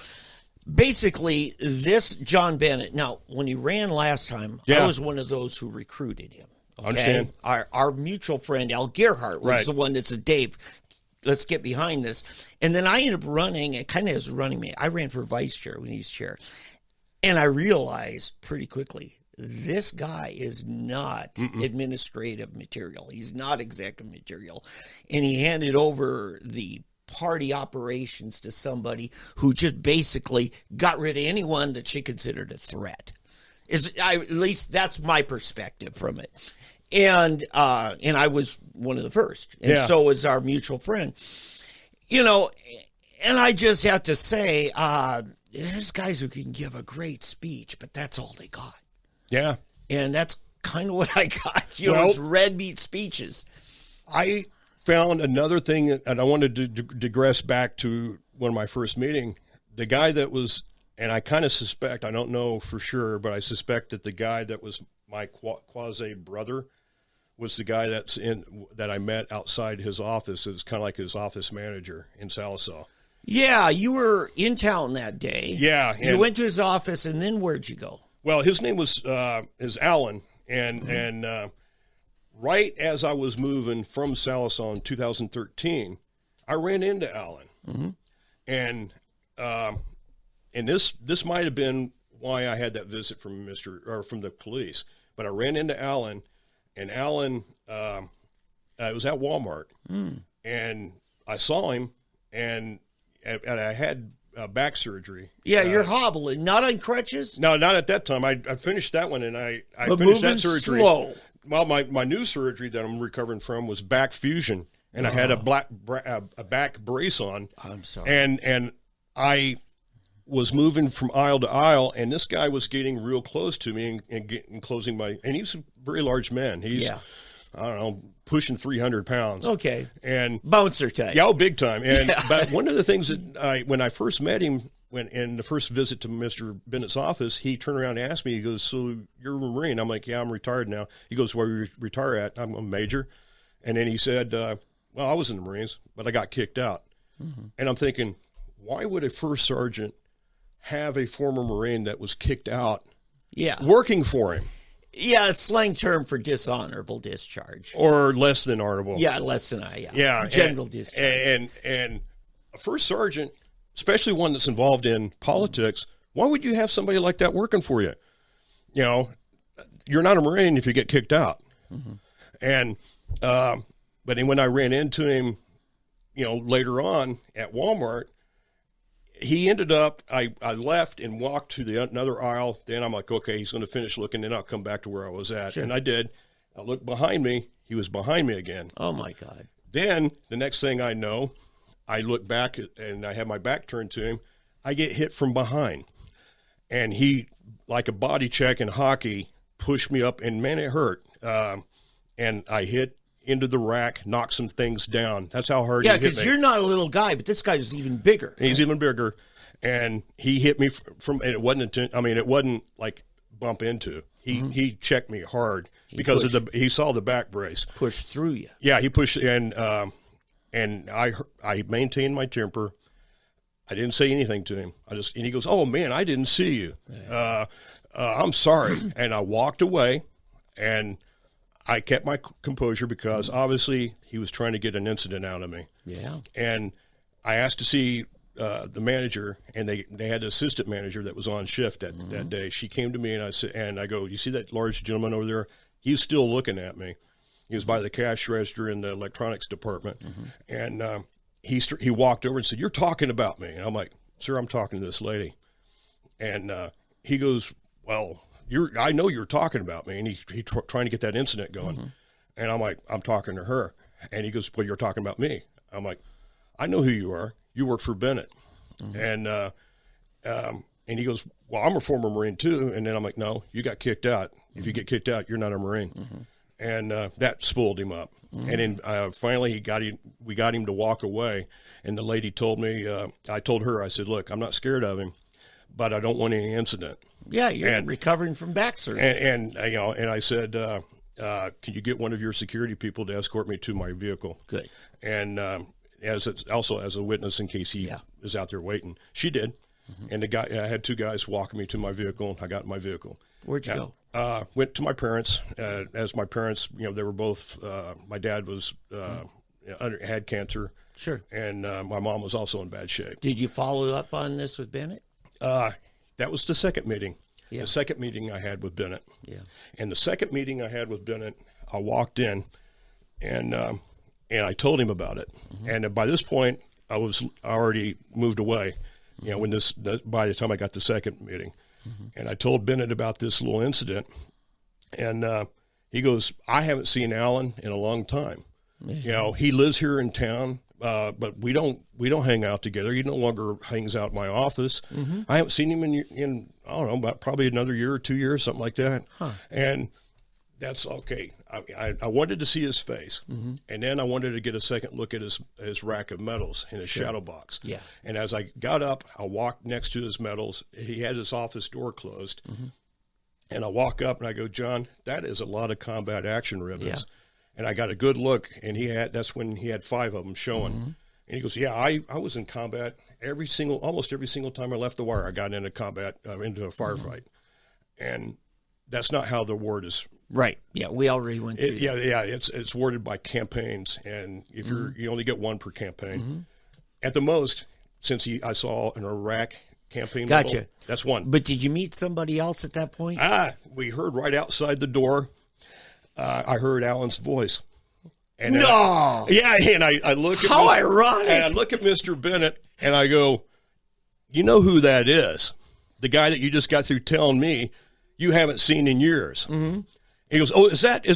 basically, this John Bennett, now, when he ran last time, I was one of those who recruited him. Okay? Understand. Our mutual friend, Al Gerhardt, was the one that said, Dave, let's get behind this. And then I ended up running, it kind of is running me. I ran for vice chair when he was chair. And I realized pretty quickly, this guy is not administrative material. He's not executive material. And he handed over the party operations to somebody who just basically got rid of anyone that she considered a threat. At least that's my perspective from it. And I was one of the first. And so was our mutual friend. And I just have to say, there's guys who can give a great speech, but that's all they got. Yeah. And that's kind of what I got. It's red meat speeches. I found another thing, and I wanted to digress back to one of my first meeting. The guy that was, and I kind of suspect, I don't know for sure, but I suspect that the guy that was my quasi brother was the guy that I met outside his office. It was kind of like his office manager in Sallisaw. Yeah, you were in town that day. Yeah. You went to his office, and then where'd you go? Well, his name was Alan, and right as I was moving from Sallisaw in 2013, I ran into Alan, and this might have been why I had that visit from the police. But I ran into Alan, and Alan it was at Walmart, and I saw him, and I had back surgery. Yeah, you're hobbling, not on crutches? No, not at that time. I finished that one, and I but finished that surgery. Slow. Well, my new surgery that I'm recovering from was back fusion, and I had a back brace on. I'm sorry. And I was moving from aisle to aisle, and this guy was getting real close to me and closing and he's a very large man. He's, I don't know, pushing 300 pounds. Okay. And bouncer type. Yeah, big time. And but one of the things that when I first met him, in the first visit to Mr. Bennett's office, he turned around and asked me, he goes, so you're a Marine? I'm like, yeah, I'm retired now. He goes, where you retire at? I'm a major. And then he said, well, I was in the Marines, but I got kicked out. And I'm thinking, why would a first sergeant have a former Marine that was kicked out working for him? Yeah, slang term for dishonorable discharge. Or less than honorable. Yeah, less than Yeah. general discharge. And a first sergeant, especially one that's involved in politics, why would you have somebody like that working for you? You know, you're not a Marine if you get kicked out. Mm-hmm. And, but then when I ran into him, you know, later on at Walmart, he ended up, I left and walked to another aisle. Then I'm like, okay, he's going to finish looking, then I'll come back to where I was at. Sure. And I did. I looked behind me. He was behind me again. Oh, my God. Then the next thing I know, I look back and I have my back turned to him. I get hit from behind. And he, like a body check in hockey, pushed me up. And, man, it hurt. And I hit into the rack, knock some things down. That's how hard he hit me. Yeah, because you're not a little guy, but this guy is even bigger. He's even bigger. And he hit me and it wasn't like bump into. He checked me hard because he saw the back brace. Pushed through you. Yeah, he pushed, and I maintained my temper. I didn't say anything to him. And he goes, "Oh man, I didn't see you. I'm sorry." And I walked away, and I kept my composure because obviously he was trying to get an incident out of me. Yeah. And I asked to see the manager, and they had an assistant manager that was on shift that day. She came to me, and I go, "You see that large gentleman over there? He's still looking at me." He was by the cash register in the electronics department. And he walked over and said, "You're talking about me." And I'm like, "Sir, I'm talking to this lady." And he goes, "Well, I know you're talking about me." And he's trying to get that incident going. And I'm like, "I'm talking to her." And he goes, "Well, you're talking about me." I'm like, "I know who you are. You work for Bennett." And he goes, "Well, I'm a former Marine too." And then I'm like, "No, you got kicked out. If you get kicked out, you're not a Marine." And that spooled him up. And then finally we got him to walk away. And the lady told me, I told her, I said, "Look, I'm not scared of him, but I don't want any incident." Yeah, you're recovering from back surgery. And I said, "Can you get one of your security people to escort me to my vehicle?" Good. And as a witness in case he is out there waiting. She did. And I had two guys walking me to my vehicle. I got in my vehicle. Where'd you go? Went to my parents. As my parents, they were both. My dad had cancer. Sure. And my mom was also in bad shape. Did you follow up on this with Bennett? That was the second meeting. Yeah. The second meeting I had with Bennett. Yeah. And the second meeting I had with Bennett, I walked in, and I told him about it. And by this point, I was already moved away. By the time I got the second meeting, and I told Bennett about this little incident, and he goes, "I haven't seen Alan in a long time. He lives here in town, but we don't hang out together. He no longer hangs out in my office. I haven't seen him in I don't know, about probably another year or 2 years, something like that." And that's okay. I wanted to see his face, and then I wanted to get a second look at his rack of medals in his shadow box. Yeah. And as I got up, I walked next to his medals. He had his office door closed, and I walk up and I go, "John, that is a lot of combat action ribbons." Yeah. And I got a good look, and that's when he had 5 of them showing. And he goes, "Yeah, I was in combat almost every single time I left the wire. I got into combat, into a firefight, and that's not how the ward is." Right. Yeah, we already went through that. Yeah. It's worded by campaigns, and if you only get one per campaign, at the most. Since I saw an Iraq campaign, gotcha. Medal, that's one. But did you meet somebody else at that point? We heard right outside the door. I heard Alan's voice. And no. And I look at how ironic. And I look at Mr. Bennett, and I go, "You know who that is? The guy that you just got through telling me you haven't seen in years." He goes, "Oh, is that?"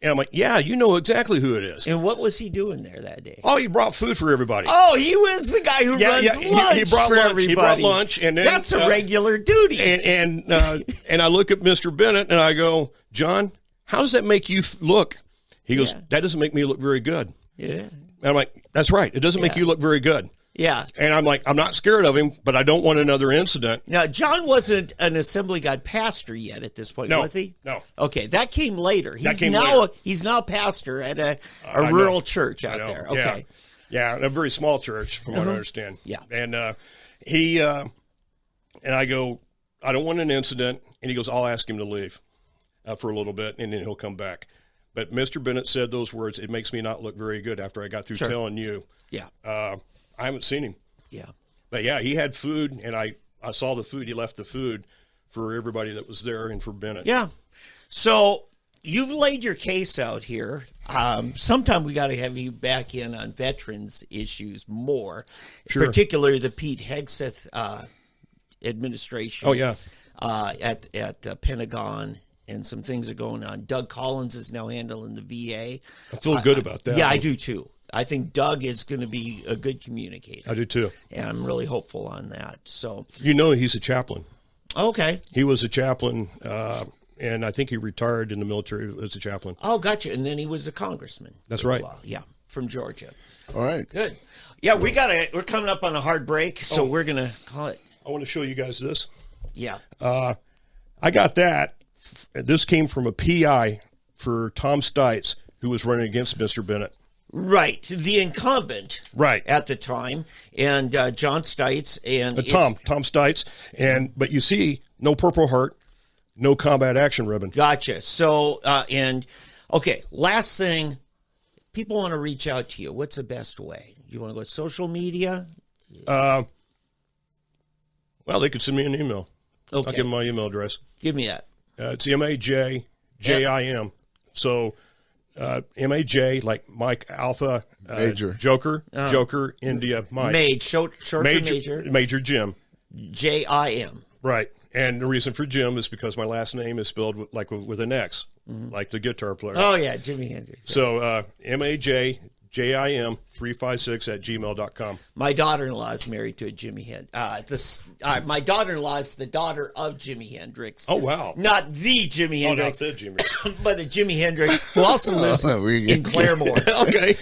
And I'm like, "Yeah, you know exactly who it is." And what was he doing there that day? Oh, he brought food for everybody. Oh, he was the guy who runs lunch he brought for lunch. everybody. He brought lunch, and then, that's a regular duty. And I look at Mr. Bennett, and I go, "John, how does that make you look?" He goes, "That doesn't make me look very good." Yeah. And I'm like, "That's right. It doesn't make you look very good." Yeah. And I'm like, I'm not scared of him, but I don't want another incident. Now, John wasn't an Assembly God pastor yet at this point, was he? No. Okay, that came later. He's now pastor at a rural church out there. Okay. Yeah, a very small church, from what I understand. Yeah. And and I go, "I don't want an incident." And he goes, "I'll ask him to leave." for a little bit, and then he'll come back. But Mr. Bennett said those words, it makes me not look very good after I got through telling you. Yeah. I haven't seen him. Yeah. But, yeah, he had food, and I saw the food. He left the food for everybody that was there and for Bennett. Yeah. So you've laid your case out here. Sometime we got to have you back in on veterans issues more, particularly the Pete Hegseth administration. Oh, yeah. At Pentagon, and some things are going on. Doug Collins is now handling the VA. I feel good about that. Yeah, I do too. I think Doug is going to be a good communicator. I do too. And I'm really hopeful on that. So he's a chaplain. Okay. He was a chaplain, and I think he retired in the military as a chaplain. Oh, gotcha. And then he was a congressman. That's right. Yeah, from Georgia. All right. Good. Yeah, we're coming up on a hard break, so we're going to call it. I want to show you guys this. Yeah. I got that. This came from a PI for Tom Stites, who was running against Mr. Bennett. Right, the incumbent, right, at the time, and John Stites and Tom Stites, but you see no Purple Heart, no combat action ribbon. Gotcha. So last thing, people want to reach out to you. What's the best way? You want to go to social media? Well, they could send me an email. Okay, I'll give them my email address. Give me that. It's MAJJIM. So. MAJ, like Mike Alpha, Major. Joker, India, Mike. Short for Major. Major Jim. JIM. Right. And the reason for Jim is because my last name is spelled with an X, like the guitar player. Oh, yeah, Jimi Hendrix. So MAJJIM 356@gmail.com. My daughter-in-law is married to a Jimi Hendrix. My daughter-in-law is the daughter of Jimi Hendrix. Oh, wow. Not the Jimi Hendrix. Oh, no, Jimi. But a Jimi Hendrix who also lives in Claremore. Okay.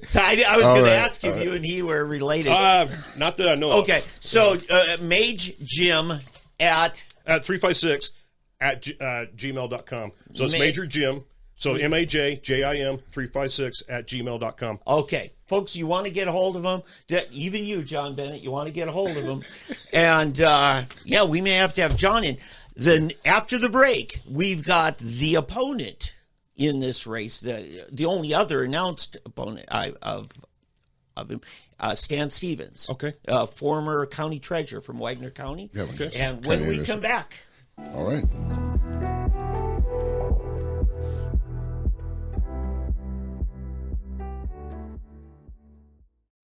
So I was going to ask if you and he were related. Not that I know of. Okay, so Mage Jim at 356 at gmail.com. So it's Major Jim. So MAJJIM 356 at gmail.com. Okay. Folks, you want to get a hold of him, even you, John Bennett, you want to get a hold of him. And, we may have to have John in. Then after the break, we've got the opponent in this race, the only other announced opponent of him, Stan Stevens. Okay. Former county treasurer from Wagner County. Yeah, okay. And when we come back. All right.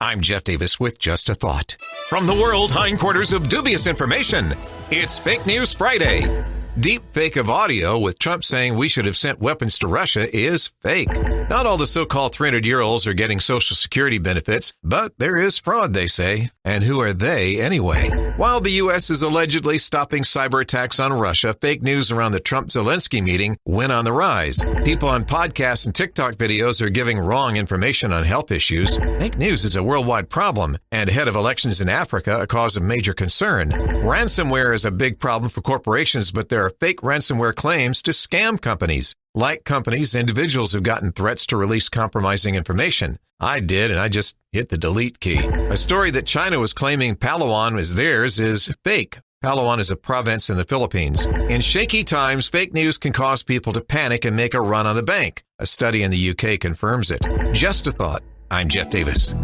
I'm Jeff Davis with Just a Thought. From the world hindquarters of dubious information, it's Fake News Friday. Deep fake of audio with Trump saying we should have sent weapons to Russia is fake. Not all the so-called 300-year-olds are getting Social Security benefits, but there is fraud, they say. And who are they anyway? While the U.S. is allegedly stopping cyber attacks on Russia, fake news around the Trump-Zelensky meeting went on the rise. People on podcasts and TikTok videos are giving wrong information on health issues. Fake news is a worldwide problem, and ahead of elections in Africa, a cause of major concern. Ransomware is a big problem for corporations, but there are fake ransomware claims to scam companies. Like companies, individuals have gotten threats to release compromising information. I did, and I just hit the delete key. A story that China was claiming Palawan was theirs is fake. Palawan is a province in the Philippines. In shaky times, fake news can cause people to panic and make a run on the bank. A study in the UK confirms it. Just a thought. I'm Jeff Davis.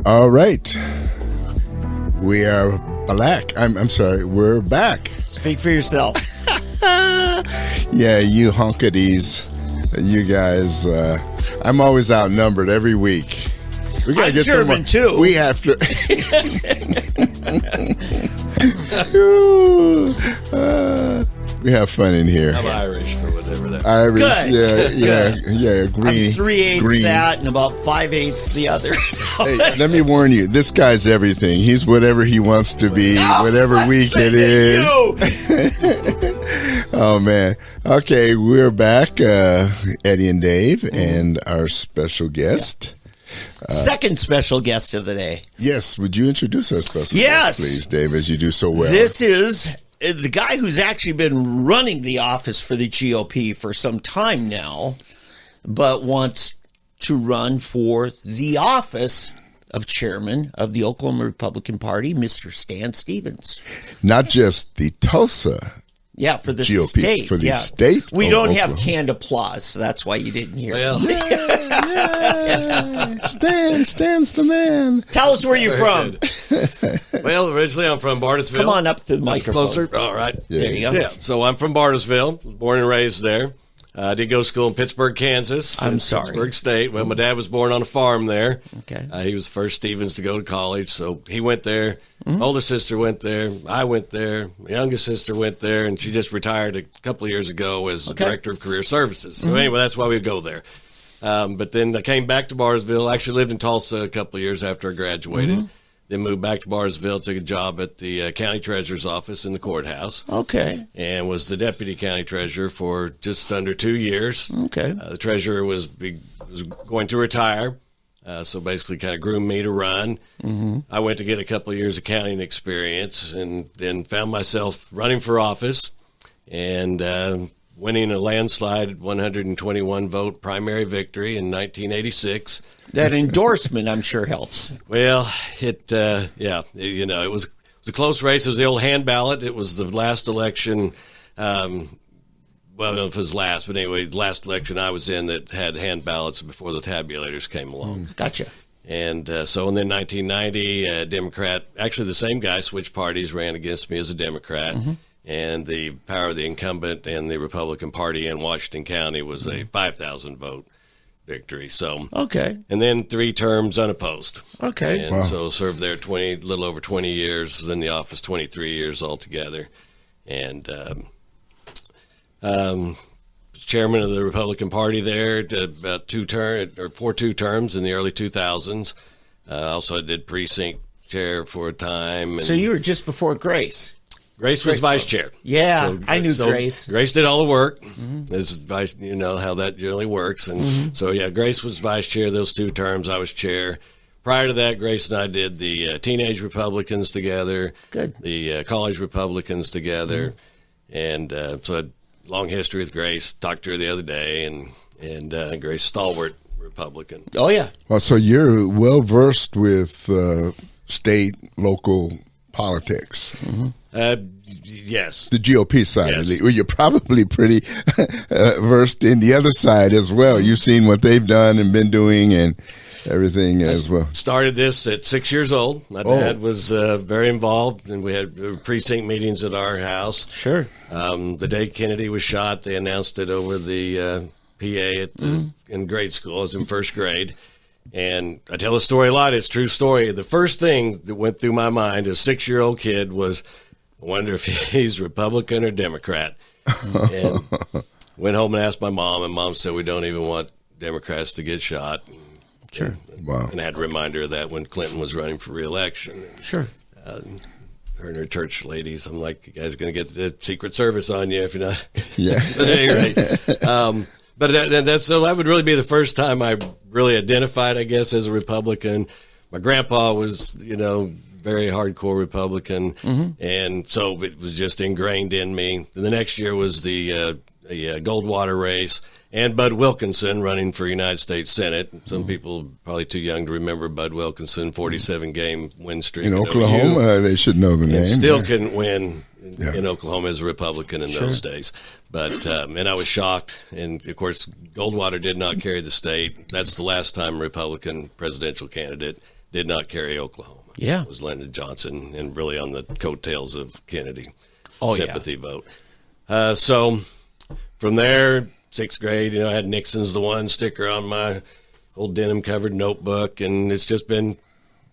All right. We are back. I'm sorry. We're back. Speak for yourself. Yeah, you honkities. You guys, I'm always outnumbered every week. We gotta get German too. We have to. We have fun in here. I'm Irish for whatever that. Irish, Good. yeah. Green. I'm 3/8 green. that and about 5/8 the other. Hey, let me warn you. This guy's everything. He's whatever he wants to be, whatever week it is. Oh man. Okay, we're back. Eddie and Dave and our special guest. Second special guest of the day. Yes, would you introduce our special Yes. guest, please, Dave, as you do so well? This is the guy who's actually been running the office for the GOP for some time now, but wants to run for the office of chairman of the Oklahoma Republican Party, Mr. Stan Stevens. Not just the Tulsa Yeah, for the GOP, state. for the yeah. state. We of don't have Oklahoma. canned applause, so that's why you didn't hear. Well, Stan's the man. Tell us where you're from. well, originally I'm from Bartlesville. Come on up to the microphone. Closer. All right. There you go. Yeah. So I'm from Bartlesville, born and raised there. I did go to school in Pittsburgh, Kansas. I'm in sorry. Pittsburgh State. Well, my dad was born on a farm there. Okay. He was the first Stevens to go to college, so he went there. Older sister went there. I went there. My youngest sister went there, and she just retired a couple of years ago as director of career services. So anyway, that's why we go there. But then I came back to Bartlesville. I actually lived in Tulsa a couple of years after I graduated. Then moved back to Bartlesville, took a job at the county treasurer's office in the courthouse. Okay. And was the deputy county treasurer for just under 2 years. Okay. The treasurer was going to retire, so basically kind of groomed me to run. I went to get a couple of years of accounting experience and then found myself running for office and winning a landslide 121 vote primary victory in 1986. That endorsement, I'm sure, helps. Well, it was a close race. It was the old hand ballot. It was the last election. Well, I don't know if it was last, but anyway, the last election I was in that had hand ballots before the tabulators came along. Gotcha. And so in then 1990, a Democrat, actually the same guy, switched parties, ran against me as a Democrat. And the power of the incumbent and the Republican Party in Washington County was a 5,000 vote victory. So Okay. and then 3 terms unopposed. Okay. And so served there little over 20 years, in the office 23 years altogether. And chairman of the Republican Party there, did about 2 terms in the early 2000s. Also did precinct chair for a time. And So you were just before Grace. Grace was vice chair. Yeah, I knew Grace. Grace did all the work. As vice, you know how that generally works. And so, yeah, Grace was vice chair those 2 terms. I was chair. Prior to that, Grace and I did the teenage Republicans together. Good. The college Republicans together. And so I had a long history with Grace. Talked to her the other day, and Grace, stalwart Republican. Oh, yeah. Well, so you're well versed with state, local politics. Yes. The GOP side. Yes. Well, you're probably pretty versed in the other side as well. You've seen what they've done and been doing and everything as well. Started this at 6 years old. My dad was very involved, and we had precinct meetings at our house. Sure. The day Kennedy was shot, they announced it over the PA in grade school. I was in first grade. And I tell the story a lot. It's a true story. The first thing that went through my mind as a 6-year-old kid was, I wonder if he's Republican or Democrat. And went home and asked my mom, and Mom said, we don't even want Democrats to get shot. Sure. Wow. And I had a reminder of that when Clinton was running for re-election. Sure. Her and her church ladies, I'm like, you guys going to get the Secret Service on you if you're not. Yeah. At any rate. But that would really be the first time I really identified, I guess, as a Republican. My grandpa was, very hardcore Republican, and so it was just ingrained in me. The next year was the Goldwater race, and Bud Wilkinson running for United States Senate. Some people probably too young to remember Bud Wilkinson, 47-game win streak In Oklahoma, they should know the name. Still couldn't win in Oklahoma as a Republican in those days. But and I was shocked. And, of course, Goldwater did not carry the state. That's the last time a Republican presidential candidate did not carry Oklahoma. Yeah. It was Lyndon Johnson, and really on the coattails of Kennedy. Oh, sympathy vote. So from there, 6th grade, I had Nixon's the One sticker on my old denim-covered notebook, and it's just been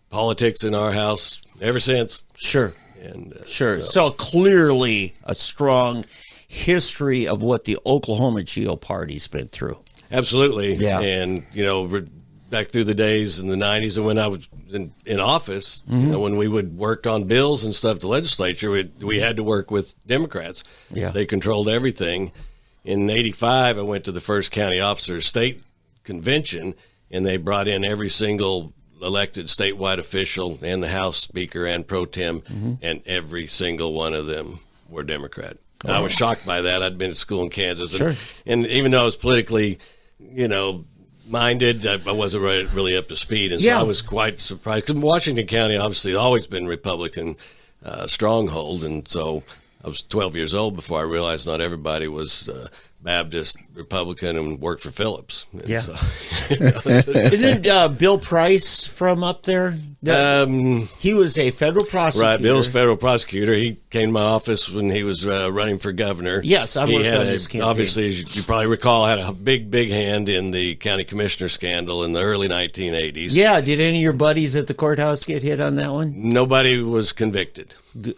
politics in our house ever since. Sure. And Sure. So clearly a strong history of what the Oklahoma GO party's been through. Absolutely. Yeah. And, back through the days in the 90s and when I was in office, when we would work on bills and stuff, the legislature, we had to work with Democrats. Yeah. They controlled everything. In 85, I went to the first county officers state convention, and they brought in every single elected statewide official and the House Speaker and pro tem, and every single one of them were Democrat. I was shocked by that. I'd been to school in Kansas. Sure. And even though I was politically, minded. I wasn't really up to speed, and so Yeah. I was quite surprised. Because Washington County obviously has always been Republican stronghold, and so I was 12 years old before I realized not everybody was Baptist, Republican, and worked for Phillips. And Yeah. so, Isn't Bill Price from up there? He was a federal prosecutor. right, Bill's federal prosecutor. He came to my office when he was running for governor. Yes, I He worked had on his campaign. obviously, as you probably recall, had a big hand in the county commissioner scandal in the early 1980s. Yeah, did any of your buddies at the courthouse get hit on that one? Nobody was convicted,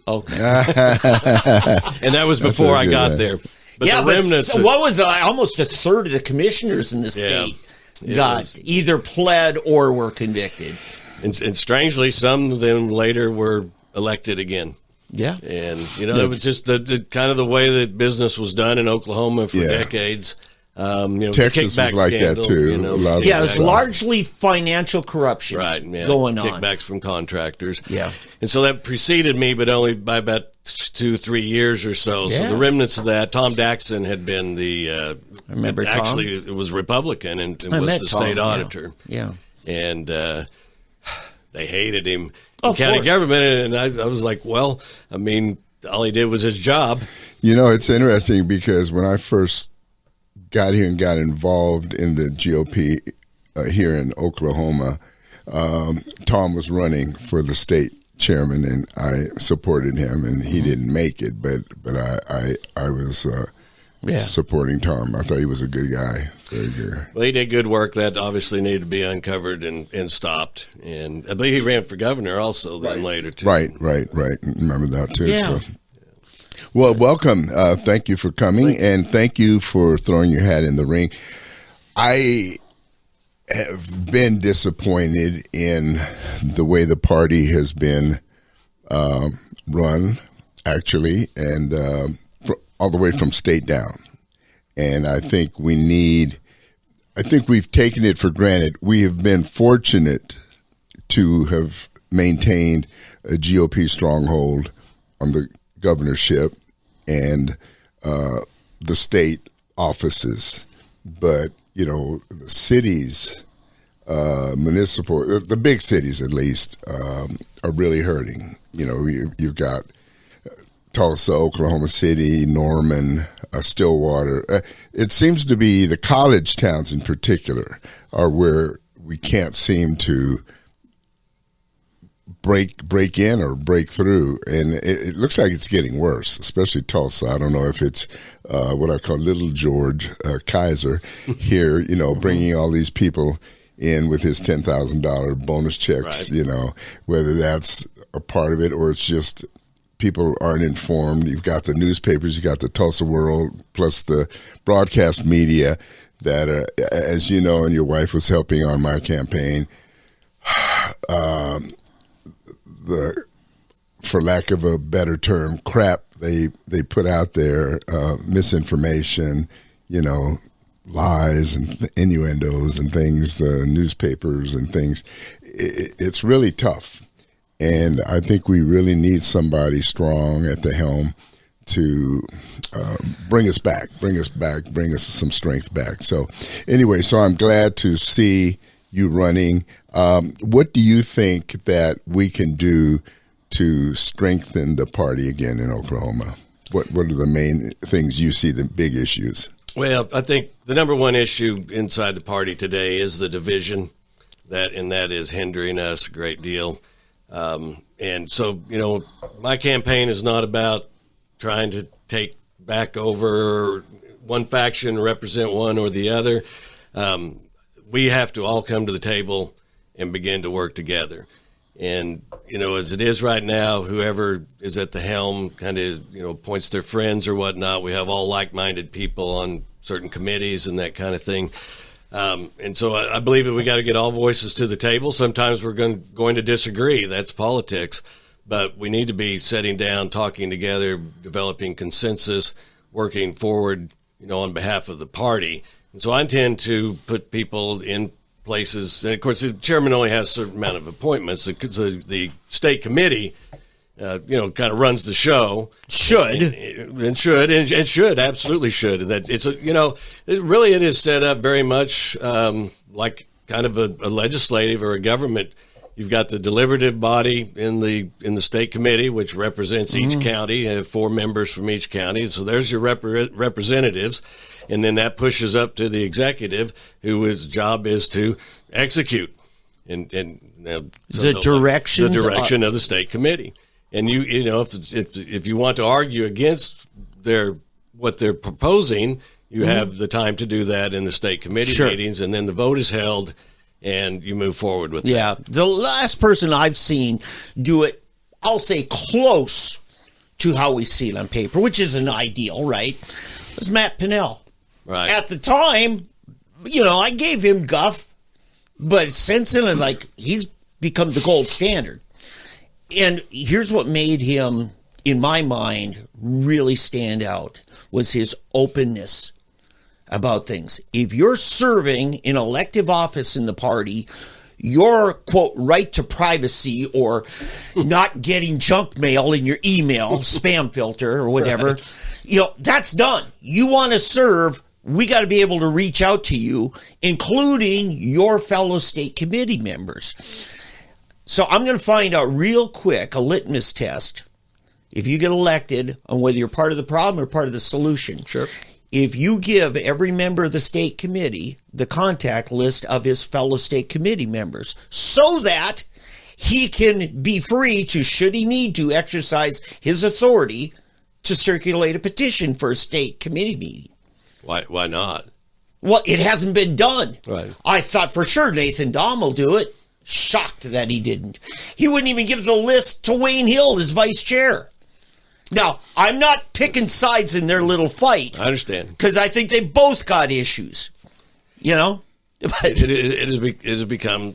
Okay. and that was before I good, got yeah. there. But yeah, the but remnants. what was almost a third of the commissioners in the state it got was- either pled or were convicted. And strangely, some of them later were elected again. Yeah. And, it was just the kind of the way that business was done in Oklahoma for Yeah. decades. Texas the kickback was like that, scandal, too. A lot of Yeah, it was Right. largely financial corruption Right, yeah. going on. Kickbacks from contractors. Yeah. And so that preceded me, but only by about 2-3 years or so. Yeah. So the remnants of that, Tom Daxon had been I remember Tom. actually, it was Republican and I was met the Tom, state yeah. auditor. Yeah. And they hated him in Of county course. government. And I was like, well, I mean, all he did was his job. It's interesting because when I first got here and got involved in the GOP here in Oklahoma, Tom was running for the state chairman, and I supported him, and he didn't make it, but I was supporting Tom. I thought he was a good guy. Very good. Well, he did good work. That obviously needed to be uncovered and stopped. And I believe he ran for governor also then later, too. Right. Remember that, too. Yeah. So. Well, welcome. Thank you for coming, and thank you for throwing your hat in the ring. I have been disappointed in the way the party has been run, actually, and all the way from state down. And I think we've taken it for granted. We have been fortunate to have maintained a GOP stronghold on the governorship and the state offices. But, the cities, municipal, the big cities at least, are really hurting. You've got Tulsa, Oklahoma City, Norman, Stillwater. It seems to be the college towns in particular are where we can't seem to break in or break through, and it looks like it's getting worse, especially Tulsa. I don't know if it's what I call Little George Kaiser here, bringing all these people in with his $10,000 bonus checks, Right. Whether that's a part of it or it's just people aren't informed. You've got the newspapers, you got the Tulsa World, plus the broadcast media that, as you know, and your wife was helping on my campaign, for lack of a better term, crap they put out there, misinformation, lies and innuendos and things, the newspapers and things. It's really tough. And I think we really need somebody strong at the helm to bring us some strength back. So anyway, I'm glad to see you running. What do you think that we can do to strengthen the party again in Oklahoma? What are the main things you see, the big issues? Well, I think the number one issue inside the party today is the division, that is hindering us a great deal. And so, my campaign is not about trying to take back over one faction, represent one or the other. We have to all come to the table and begin to work together. And, as it is right now, whoever is at the helm kind of, points their friends or whatnot. We have all like-minded people on certain committees and that kind of thing. And so I believe that we got to get all voices to the table. Sometimes we're going to disagree. That's politics. But we need to be sitting down, talking together, developing consensus, working forward, on behalf of the party. And so I intend to put people in places. And, of course, the chairman only has a certain amount of appointments. The state committee, kind of runs the show. Absolutely should. And that it's it is set up very much like kind of a legislative or a government. You've got the deliberative body in the state committee, which represents each county. You have 4 members from each county. So there's your representatives. And then that pushes up to the executive, whose job is to execute the direction of the state committee. And you know, if you want to argue against what they're proposing, you have the time to do that in the state committee meetings, and then the vote is held, and you move forward with that. Yeah, the last person I've seen do it, I'll say close to how we see it on paper, which isn't ideal, right, was Matt Pinnell. Right. At the time, you know, I gave him guff, but since then, like, he's become the gold standard. And here's what made him, in my mind, really stand out, was his openness about things. If you're serving in elective office in the party, your, quote, right to privacy or not getting junk mail in your email, spam filter or whatever, you know, that's done. You want to serve, we got to be able to reach out to you, including your fellow state committee members. So I'm going to find out real quick, a litmus test, if you get elected, on whether you're part of the problem or part of the solution. Sure. If you give every member of the state committee the contact list of his fellow state committee members so that he can be free to, should he need to, exercise his authority to circulate a petition for a state committee meeting. Why not? Well, it hasn't been done. Right. I thought for sure Nathan Dahm will do it. Shocked that he didn't. He wouldn't even give the list to Wayne Hill as vice chair. Now, I'm not picking sides in their little fight. I understand. Because I think they both got issues. You know? It has become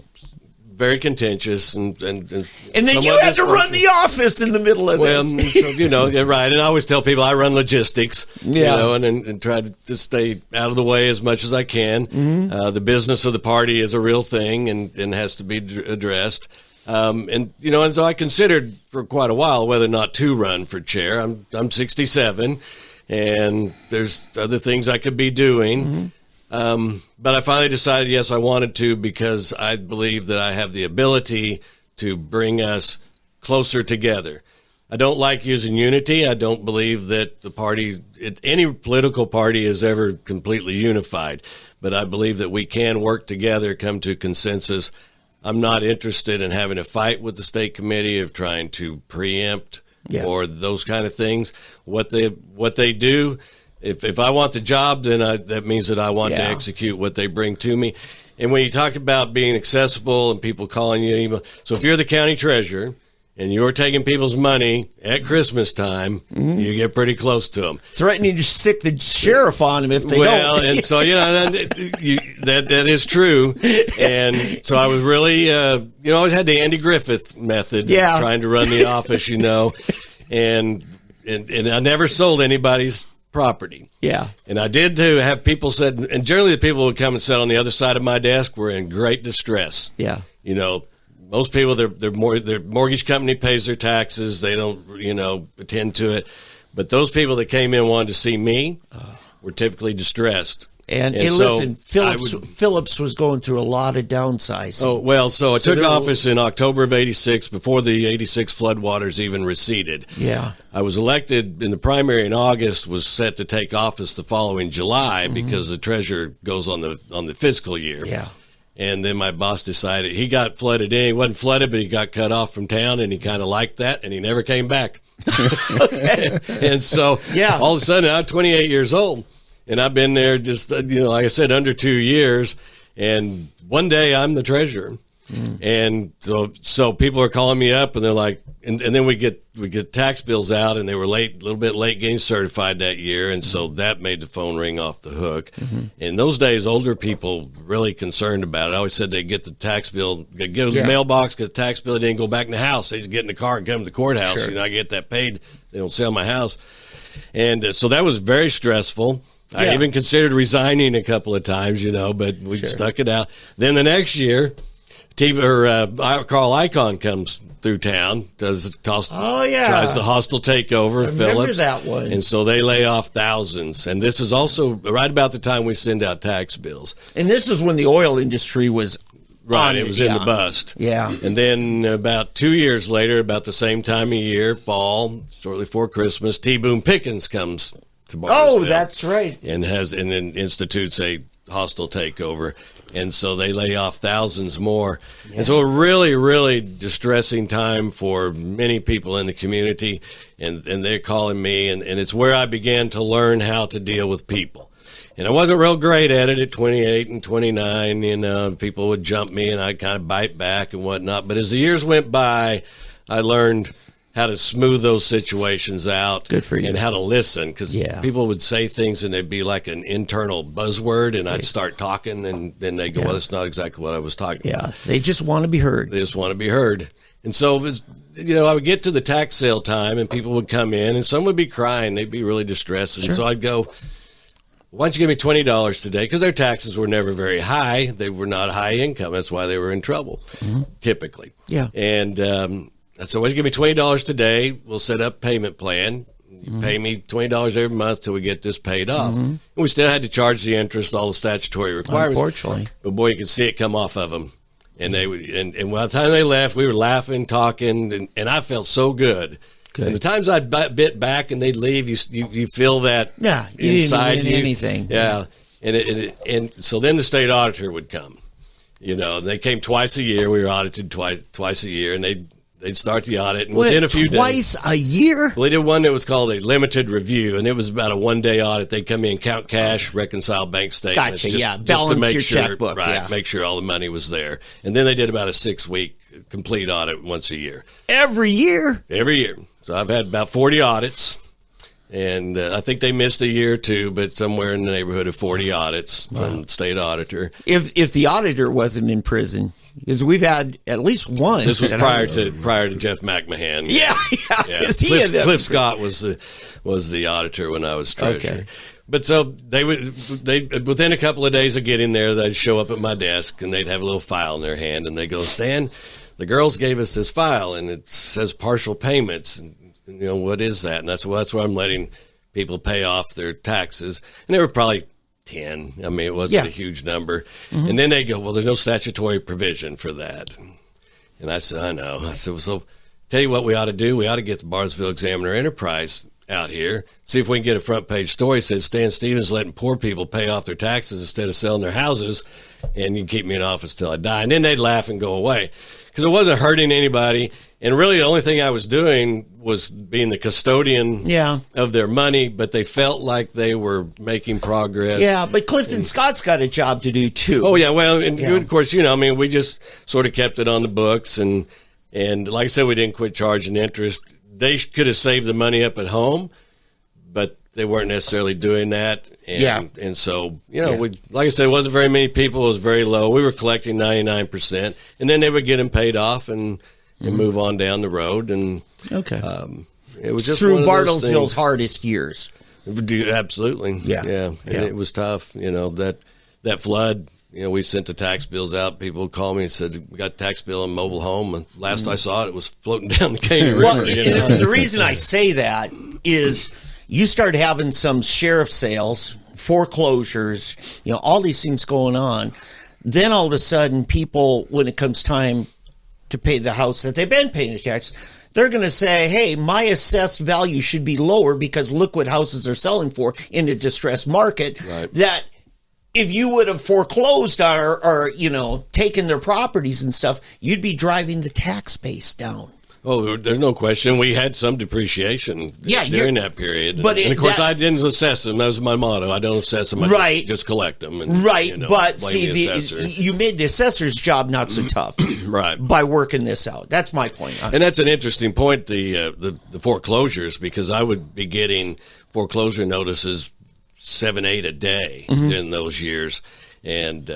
very contentious. And then you have to run the office in the middle of this. Well, so, you know, you're right. And I always tell people I run logistics, you know, and try to stay out of the way as much as I can. The business of the party is a real thing and has to be addressed. And, you know, and so I considered for quite a while whether or not to run for chair. I'm 67, and there's other things I could be doing. But I finally decided, yes, I wanted to, because I believe that I have the ability to bring us closer together. I don't like using unity. I don't believe that any political party is ever completely unified. But I believe that we can work together, come to consensus. I'm not interested in having a fight with the state committee, of trying to preempt or those kind of things. What they do, if I want the job, then that means that I want to execute what they bring to me. And when you talk about being accessible and people calling you, so if you're the county treasurer and you're taking people's money at Christmas time, you get pretty close to them. Threatening to stick the sheriff on them if they don't. Well, and so, you know, that is true. And so I was really, you know, I always had the Andy Griffith method, trying to run the office, you know, and I never sold anybody's property. Yeah. And I did too have people said, and generally the people who would come and sit on the other side of my desk were in great distress. Yeah. You know, most people, their mortgage company pays their taxes. They don't, you know, attend to it. But those people that came in wanted to see me were typically distressed. And so listen, Phillips was going through a lot of downsizing. Oh, well, so I took office in October of 86, before the 86 floodwaters even receded. Yeah. I was elected in the primary in August, was set to take office the following July because the treasurer goes on the fiscal year. Yeah. And then my boss decided he got flooded in. He wasn't flooded, but he got cut off from town, and he kind of liked that, and he never came back. And so all of a sudden, I'm 28 years old. And I've been there just, you know, like I said, under 2 years. And one day I'm the treasurer. And so people are calling me up, and they're like, and then we get tax bills out, and they were a little bit late getting certified that year. And so that made the phone ring off the hook. In those days, older people really concerned about it. I always said they'd get the tax bill, go to the mailbox, get the tax bill, they didn't go back in the house. They just get in the car and come to the courthouse. Sure. You know, I get that paid. They don't sell my house. And so that was very stressful. I even considered resigning a couple of times, you know, but we stuck it out. Then the next year, Carl Icahn comes through town, tries the hostile takeover. I remember Phillips, that one. and so they lay off thousands. And this is also right about the time we send out tax bills. And this is when the oil industry was right. It was in the bust. Yeah. And then about 2 years later, about the same time of year, fall, shortly before Christmas, T. Boone Pickens comes to Barnesville. Oh, that's right. And then institutes a hostile takeover. And so they lay off thousands more. Yeah. And so a really, really distressing time for many people in the community. And they're calling me, and it's where I began to learn how to deal with people. And I wasn't real great at it at 28 and 29. People would jump me, and I'd kind of bite back and whatnot. But as the years went by, I learned how to smooth those situations out. Good for you. And how to listen, because people would say things and they'd be like an internal buzzword, and I'd start talking, and then they'd go, well, that's not exactly what I was talking about. They just want to be heard. They just want to be heard. And so, I would get to the tax sale time, and people would come in, and some would be crying. They'd be really distressed. And so I'd go, why don't you give me $20 today? Because their taxes were never very high. They were not high income. That's why they were in trouble, typically. Yeah. And so why don't you give me $20 today? We'll set up a payment plan. You pay me $20 every month till we get this paid off. And we still had to charge the interest, all the statutory requirements. Unfortunately. But boy, you could see it come off of them. And they would, and by the time they left, we were laughing, talking, and I felt so good. And the times I'd bit back and they'd leave, you feel that inside didn't win anything. Yeah. And so then the state auditor would come. They came twice a year. We were audited twice a year, and they'd start the audit, and within a few days. Twice a year? Well, they did one that was called a limited review, and it was about a one-day audit. They'd come in, count cash, reconcile bank statements. Gotcha, just balance to make your sure, checkbook. Right, make sure all the money was there. And then they did about a 6-week complete audit once a year. Every year? Every year. So I've had about 40 audits, and I think they missed a year or two, but somewhere in the neighborhood of 40 audits from the state auditor. If the auditor wasn't in prison, because we've had at least one. This was prior to Jeff McMahon. Yeah. Cliff Scott was the auditor when I was treasurer. Okay. But so they within a couple of days of getting there, they'd show up at my desk and they'd have a little file in their hand, and they go, Stan, the girls gave us this file and it says partial payments. And, what is that? And that's where I'm letting people pay off their taxes. And they were probably 10. I mean, it wasn't a huge number. And then they go, well, there's no statutory provision for that. And I said, I know. I said, well, so tell you what we ought to do. We ought to get the Barnesville Examiner Enterprise out here, see if we can get a front page story that says Stan Stevens letting poor people pay off their taxes instead of selling their houses, and you can keep me in office till I die. And then they'd laugh and go away, because it wasn't hurting anybody. And really the only thing I was doing was being the custodian of their money, but they felt like they were making progress. Yeah, but Clifton Scott's got a job to do too. Oh, yeah. Well, and of course, we just sort of kept it on the books. And like I said, we didn't quit charging interest. They could have saved the money up at home, but they weren't necessarily doing that. And so, like I said, it wasn't very many people. It was very low. We were collecting 99%, and then they would get them paid off and move on down the road. And it was just through Bartlesville's hardest years. Absolutely. Yeah. And it was tough. That flood. We sent the tax bills out. People would call me and said, we got a tax bill in mobile home. And last I saw it, it was floating down the Caney River. The reason I say that is you start having some sheriff sales, foreclosures, all these things going on. Then all of a sudden, people, when it comes time to pay the house that they've been paying the tax, they're going to say, hey, my assessed value should be lower because look what houses are selling for in a distressed market. Right. That if you would have foreclosed or taken their properties and stuff, you'd be driving the tax base down. Oh, there's no question. We had some depreciation during that period. And of course, I didn't assess them. That was my motto. I don't assess them. I just collect them. And, but see, you made the assessor's job not so tough by working this out. That's my point. And that's an interesting point, the foreclosures, because I would be getting foreclosure notices 7-8 a day in those years, and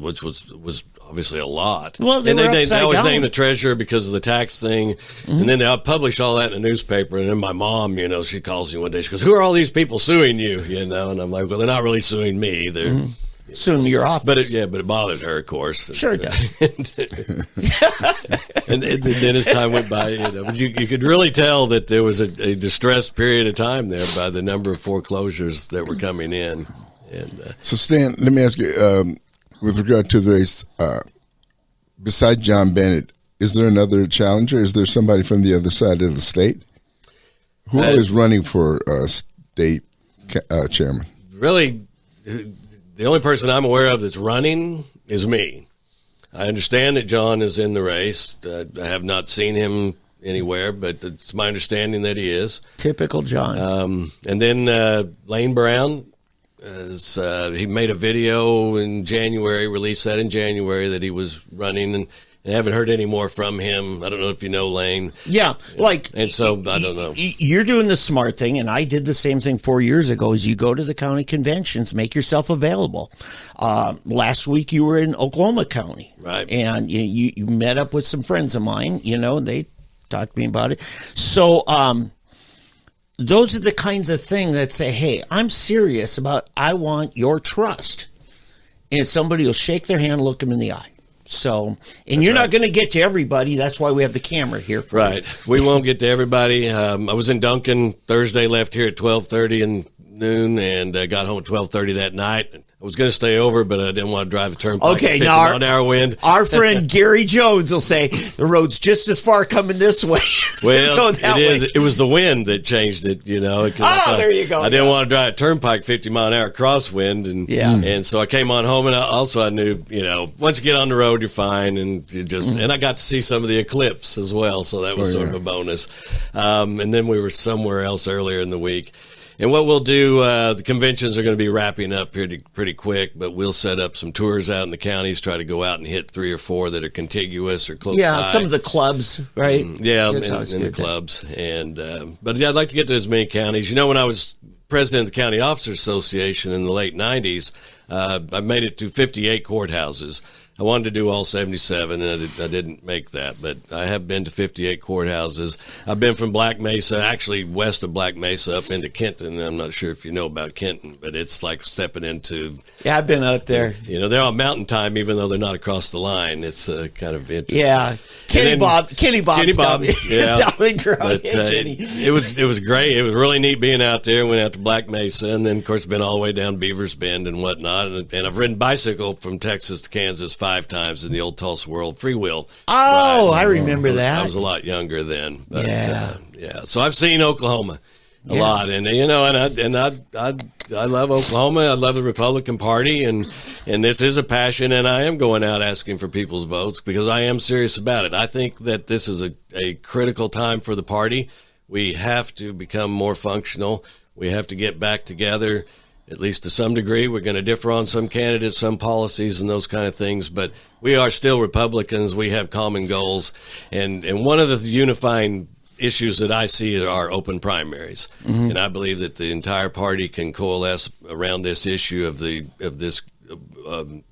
which was obviously a lot. Well, they always name the treasurer because of the tax thing, and then they'll publish all that in the newspaper. And then my mom, she calls me one day. She goes, "Who are all these people suing you?" And I'm like, "Well, they're not really suing me. They're Assume your office. But it bothered her, of course. Sure it does. And then as time went by, but you could really tell that there was a distressed period of time there by the number of foreclosures that were coming in. And so, Stan, let me ask you, with regard to the race, besides John Bennett, is there another challenger? Is there somebody from the other side of the state? Who is running for state chairman? Really, the only person I'm aware of that's running is me. I understand that John is in the race. I have not seen him anywhere, but it's my understanding that he is. Typical John. And then Lane Brown, he made a video in January, released that in January, that he was running, and I haven't heard any more from him. I don't know if you know Lane. Yeah, and so I don't know. You're doing the smart thing, and I did the same thing 4 years ago. Is you go to the county conventions, make yourself available. Last week you were in Oklahoma County, right? And you met up with some friends of mine. They talked to me about it. So those are the kinds of things that say, "Hey, I'm serious about. I want your trust," and somebody will shake their hand, look them in the eye. So, and you're not going to get to everybody. That's why we have the camera here. Right. We won't get to everybody. I was in Duncan Thursday, left here at 12:30 in noon, and got home at 12:30 that night. I was going to stay over, but I didn't want to drive the turnpike. Okay, now mile-an-hour wind. Our friend Gary Jones will say the road's just as far coming this way. Well, it was the wind that changed it, there you go. I didn't want to drive a turnpike 50-mile-an-hour crosswind, and so I came on home, and I knew, once you get on the road, you're fine, and and I got to see some of the eclipse as well, so that was sort of a bonus. And then we were somewhere else earlier in the week. And what we'll do, the conventions are going to be wrapping up pretty quick, but we'll set up some tours out in the counties, try to go out and hit 3 or 4 that are contiguous or close by. Yeah, some of the clubs, right? In the clubs. But I'd like to get to as many counties. When I was president of the County Officers Association in the late 90s, I made it to 58 courthouses. I wanted to do all 77, and I didn't make that, but I have been to 58 courthouses. I've been from Black Mesa, actually west of Black Mesa, up into Kenton. I'm not sure if you know about Kenton, but it's like stepping into... Yeah, I've been out there. They're on mountain time, even though they're not across the line. It's kind of interesting. Yeah. Kenny Bob. Yeah. But, it was great. It was really neat being out there. Went out to Black Mesa, and then, of course, been all the way down Beavers Bend and whatnot. And I've ridden bicycle from Texas to Kansas 5 times in the old Tulsa World freewheel. Oh, rides. I remember that. I was a lot younger then. But, yeah. So I've seen Oklahoma a lot, and I love Oklahoma. I love the Republican Party, and this is a passion, and I am going out asking for people's votes because I am serious about it. I think that this is a critical time for the party. We have to become more functional. We have to get back together, at least to some degree. We're going to differ on some candidates, some policies, and those kind of things, but we are still Republicans. We have common goals, and one of the unifying issues that I see are open primaries, and I believe that the entire party can coalesce around this issue of this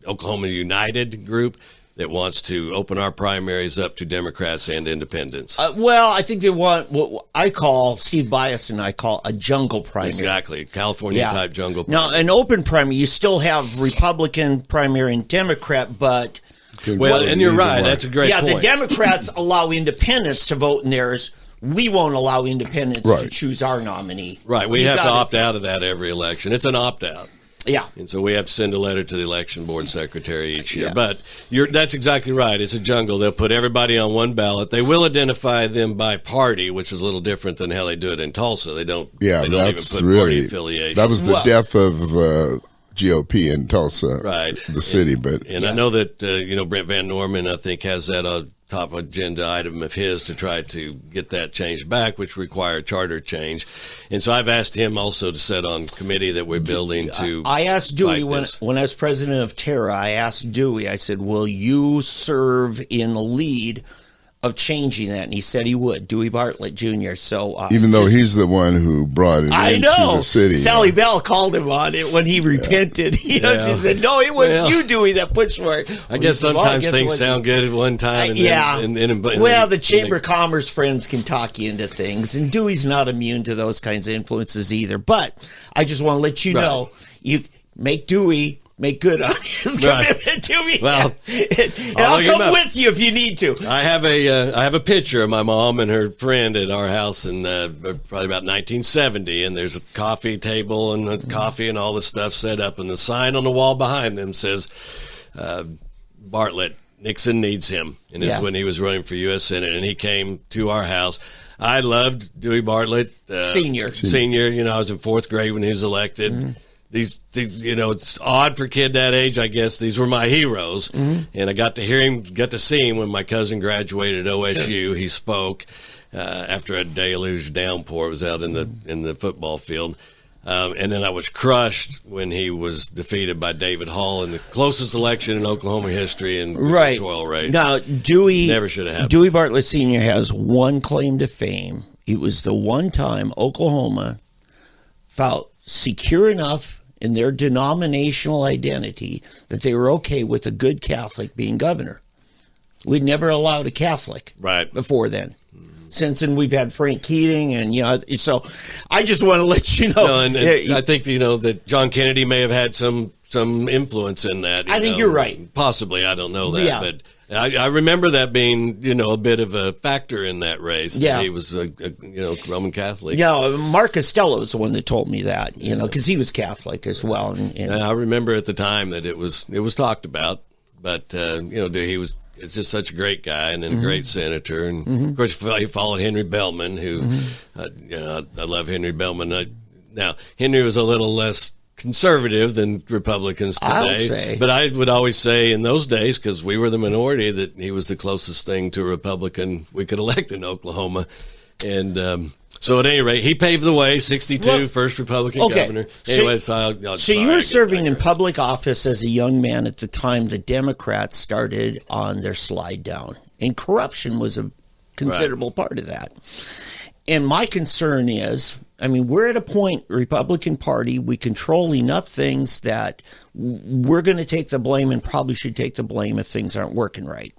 Oklahoma United group that wants to open our primaries up to Democrats and independents. Well, I think they want what I call, Steve Bias and I call a jungle primary. Exactly, California-type jungle primary. Now, an open primary, you still have Republican primary and Democrat, but... Well, and you're right, that's a great point. Yeah, the Democrats allow independents to vote in theirs. We won't allow independents to choose our nominee. Right, we have to opt out of that every election. It's an opt-out. Yeah. And so we have to send a letter to the election board secretary each year. Yeah. But that's exactly right. It's a jungle. They'll put everybody on one ballot. They will identify them by party, which is a little different than how they do it in Tulsa. They don't even put party affiliation. That was the death of GOP in Tulsa, the city. I know that Brent Van Norman, I think, has that top agenda item of his to try to get that changed back, which required charter change. And so I've asked him also to sit on committee that we're building to. I asked Dewey when I was president of Terra. I asked Dewey. I said, "Will you serve in the lead of changing that?" And he said he would. Dewey Bartlett Jr. So even though he's the one who brought it into the city, Sally Bell called him on it when he repented. She said, "No, it was you, Dewey, that pushed for it." I guess sometimes things sound good at one time. The Chamber of Commerce friends can talk you into things, and Dewey's not immune to those kinds of influences either. But I just want to let you know, you make Dewey make good on his commitment to me. Well, and I'll come with you if you need to. I have a picture of my mom and her friend at our house in probably about 1970, and there's a coffee table and a coffee and all the stuff set up, and the sign on the wall behind them says, Bartlett, Nixon needs him. And this is when he was running for U.S. Senate, and he came to our house. I loved Dewey Bartlett. Senior. You know, I was in fourth grade when he was elected. Mm-hmm. These, you know, it's odd for a kid that age, I guess. These were my heroes. Mm-hmm. And I got to see him when my cousin graduated at OSU. Sure. He spoke after a deluge downpour. It was out in the football field. And then I was crushed when he was defeated by David Hall in the closest election in Oklahoma history in the electoral race. Now, Dewey never should have happened. Dewey Bartlett Sr. has one claim to fame. It was the one time Oklahoma felt secure enough in their denominational identity that they were okay with a good Catholic being governor. We'd never allowed a Catholic before then. Since then, we've had Frank Keating, and so I just want to let you know. No, and I think that John Kennedy may have had some influence in that. I think you're right. Possibly, I don't know that, but I remember that being a bit of a factor in that race. Yeah, he was a Roman Catholic. Yeah, Mark Costello was the one that told me that. Because he was Catholic as well. And I remember at the time that it was talked about, but he was. It's just such a great guy and then a great senator. And, of course, he followed Henry Beltman, who, I love Henry Beltman. Now, Henry was a little less conservative than Republicans today. I'll say. But I would always say in those days, because we were the minority, that he was the closest thing to a Republican we could elect in Oklahoma. And so at any rate, he paved the way, 62, first Republican governor. Anyway, so you were serving in public office as a young man at the time the Democrats started on their slide down. And corruption was a considerable part of that. And my concern is, we're at a point, Republican Party, we control enough things that we're going to take the blame and probably should take the blame if things aren't working right.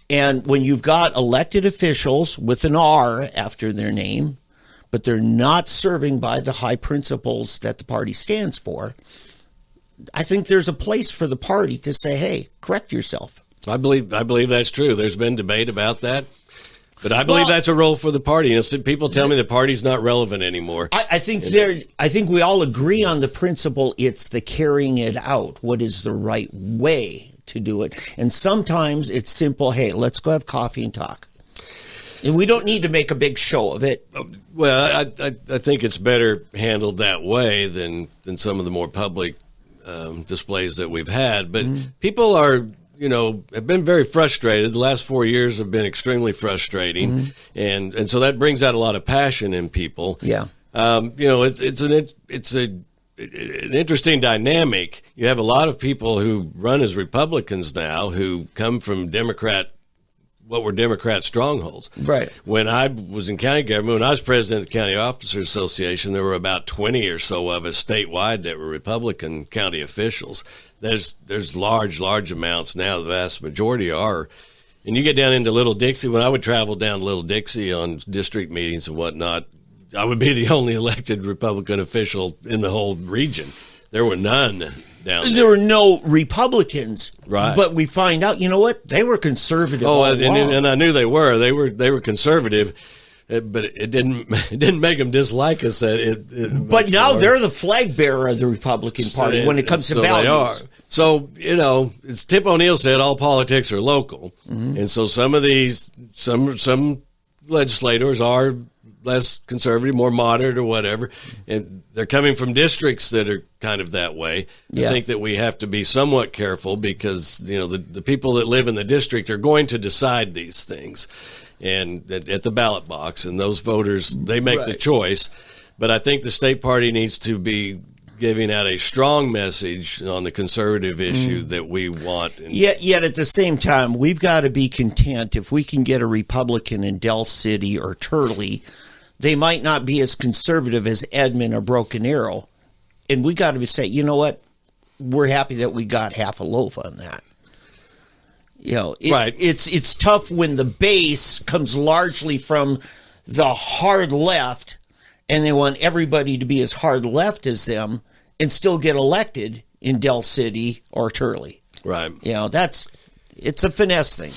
And when you've got elected officials with an R after their name, but they're not serving by the high principles that the party stands for, I think there's a place for the party to say, hey, correct yourself. I believe that's true. There's been debate about that. But I believe that's a role for the party. People tell me the party's not relevant anymore. I think we all agree on the principle. It's the carrying it out. What is the right way to do it? And sometimes it's simple. Hey, let's go have coffee and talk. And we don't need to make a big show of it. Well, I think it's better handled that way than some of the more public displays that we've had. But people are, have been very frustrated. The last 4 years have been extremely frustrating, and so that brings out a lot of passion in people. Yeah, it's an interesting dynamic. You have a lot of people who run as Republicans now who come from what were Democrat strongholds. Right. When I was in county government, when I was president of the County Officers Association, there were about 20 or so of us statewide that were Republican county officials. There's large amounts now. The vast majority are. And you get down into Little Dixie. When I would travel down to Little Dixie on district meetings and whatnot, I would be the only elected Republican official in the whole region. There were none down there. There were no Republicans, right? But we find out, they were conservative. And I knew they were. They were conservative, but it didn't make them dislike us. But now they're the flag bearer of the Republican Party when it comes to values. They are. So as Tip O'Neill said, all politics are local, and so some of these some legislators are less conservative, more moderate or whatever, and they're coming from districts that are kind of that way. I think that we have to be somewhat careful because, the people that live in the district are going to decide these things and at the ballot box, and those voters, they make the choice. But I think the state party needs to be giving out a strong message on the conservative issue that we want. Yet at the same time, we've got to be content if we can get a Republican in Del City or Turley. They might not be as conservative as Edmond or Broken Arrow. And we got to say, you know what? We're happy that we got half a loaf on that. It's tough when the base comes largely from the hard left and they want everybody to be as hard left as them and still get elected. in Del City or Turley. Right. You know, it's a finesse thing.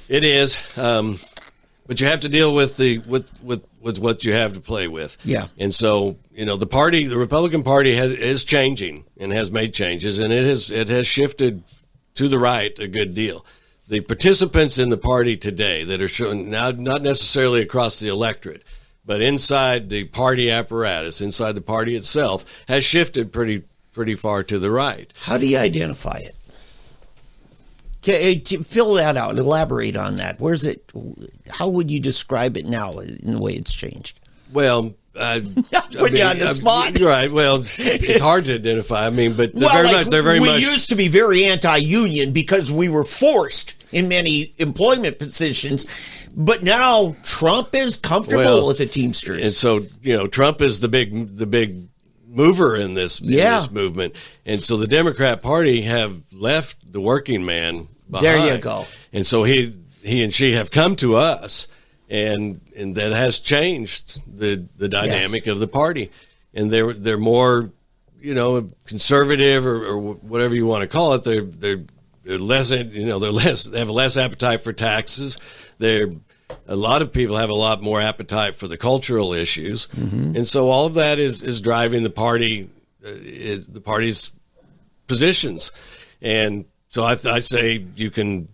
It is, but you have to deal with with what you have to play with. Yeah. And so, you know, the Republican Party is changing and has made changes, and it has shifted to the right a good deal. The participants in the party today that are showing now, not necessarily across the electorate, but inside the party apparatus, inside the party itself, has shifted pretty far to the right. How do you identify it? Fill that out. Elaborate on that. Where's it? How would you describe it now in the way it's changed? Well, put you on the spot. You're right. Well, it's hard to identify. I mean, but they're very much. We used to be very anti-union because we were forced in many employment positions, but now Trump is comfortable with the Teamsters, and so you know Trump is the big mover in this movement, and so the Democrat Party have left the working man behind. There you go. And so he and she have come to us, and that has changed the dynamic of the party, and they're more, you know, conservative or whatever you want to call it. They're less, you know, they have less appetite for taxes. A lot of people have a lot more appetite for the cultural issues, and so all of that is driving the party, the party's positions. And so I say you can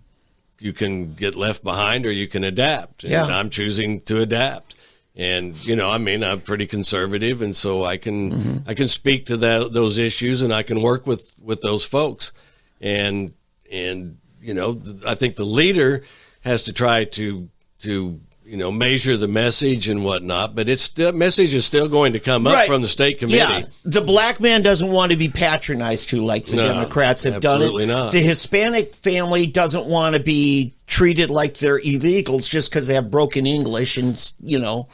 get left behind or you can adapt. And I'm choosing to adapt. And you know, I mean, I'm pretty conservative, and so I can speak to those issues, and I can work with those folks. And you know, I think the leader has to try to you know, measure the message and whatnot, but message is still going to come up from the state committee. Yeah, the black man doesn't want to be patronized to like the Democrats have done it. Absolutely not. The Hispanic family doesn't want to be treated like they're illegals just because they have broken English, and you know.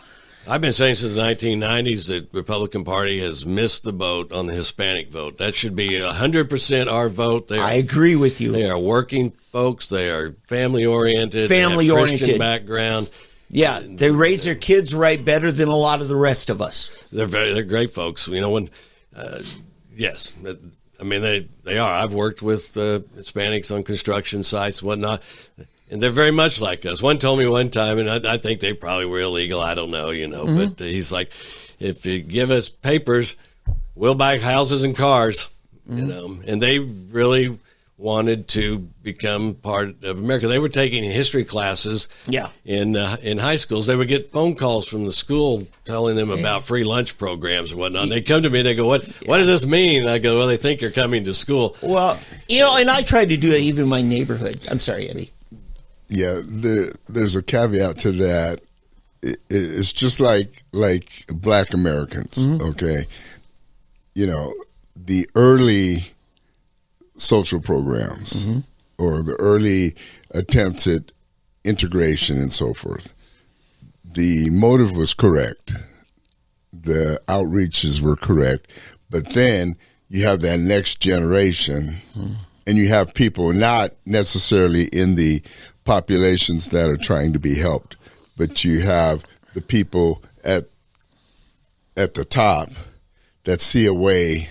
I've been saying since the 1990s that the Republican Party has missed the boat on the Hispanic vote. That should be 100% our vote. I agree with you. They are working folks. They are family-oriented. They have Christian background. Yeah, they raise their kids right better than a lot of the rest of us. They're great folks. You know, yes. I mean, they are. I've worked with Hispanics on construction sites and whatnot. And they're very much like us. One told me one time, and I think they probably were illegal. I don't know, you know. But he's like, if you give us papers, we'll buy houses and cars, you know. And they really wanted to become part of America. They were taking history classes in high schools. They would get phone calls from the school telling them about free lunch programs and whatnot. And they come to me and they go, what does this mean? And I go, well, they think you're coming to school. Well, you know, and I tried to do it even in my neighborhood. I'm sorry, Eddie. Yeah, there's a caveat to that. It's just like Black Americans, okay? You know, the early social programs or the early attempts at integration and so forth, the motive was correct. The outreaches were correct. But then you have that next generation, and you have people not necessarily in the populations that are trying to be helped, but you have the people at the top that see a way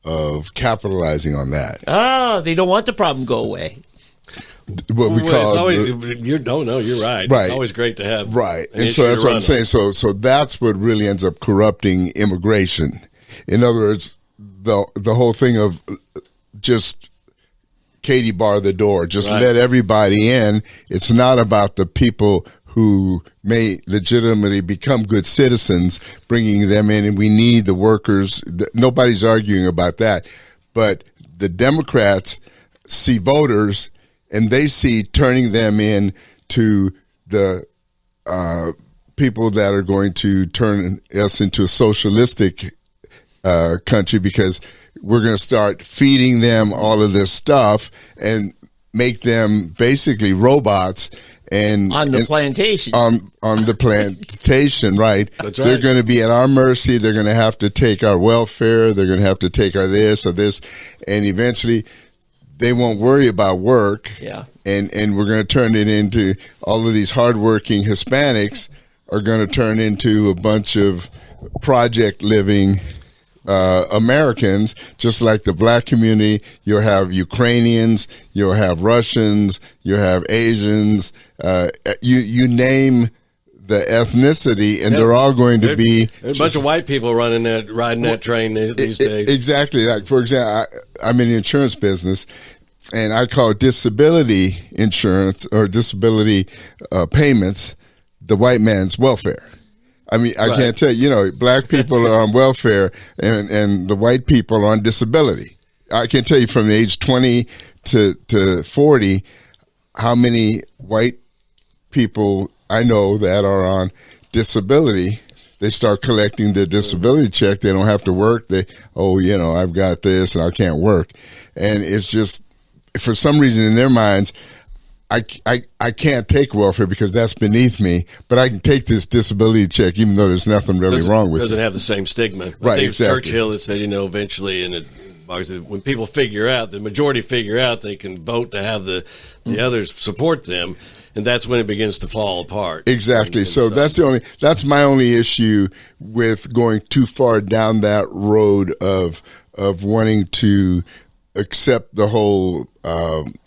of capitalizing on that. They don't want the problem to go away. What we call you're right. Right. It's always great to have and so that's what I'm saying. So that's what really ends up corrupting immigration. In other words, the whole thing of just Katie bar the door, just let everybody in. It's not about the people who may legitimately become good citizens, bringing them in, and we need the workers. Nobody's arguing about that. But the Democrats see voters, and they see turning them in to the people that are going to turn us into a socialistic country, because we're going to start feeding them all of this stuff and make them basically robots. And on the plantation. On the plantation, right. That's right. They're going to be at our mercy. They're going to have to take our welfare. They're going to have to take our this or this. And eventually they won't worry about work. Yeah. And we're going to turn it into all of these hardworking Hispanics are going to turn into a bunch of project living Americans, just like the black community. You'll have Ukrainians, you'll have Russians, you'll have Asians. You name the ethnicity, and they're all going to be a bunch of white people riding that train these days. Exactly. Like, for example, I'm in the insurance business, and I call disability insurance or disability payments the white man's welfare. I mean, I can't tell you, black people are on welfare, and the white people are on disability. I can tell you from the age 20 to 40 how many white people I know that are on disability. They start collecting the disability check. They don't have to work. I've got this and I can't work. And it's just, for some reason in their minds, I can't take welfare because that's beneath me, but I can take this disability check even though there's nothing really wrong with it. Doesn't have the same stigma. Right, exactly. Churchill that said, eventually, when people the majority figure out they can vote to have the others support them, and that's when it begins to fall apart. Exactly. So that's my only issue with going too far down that road of wanting to accept the whole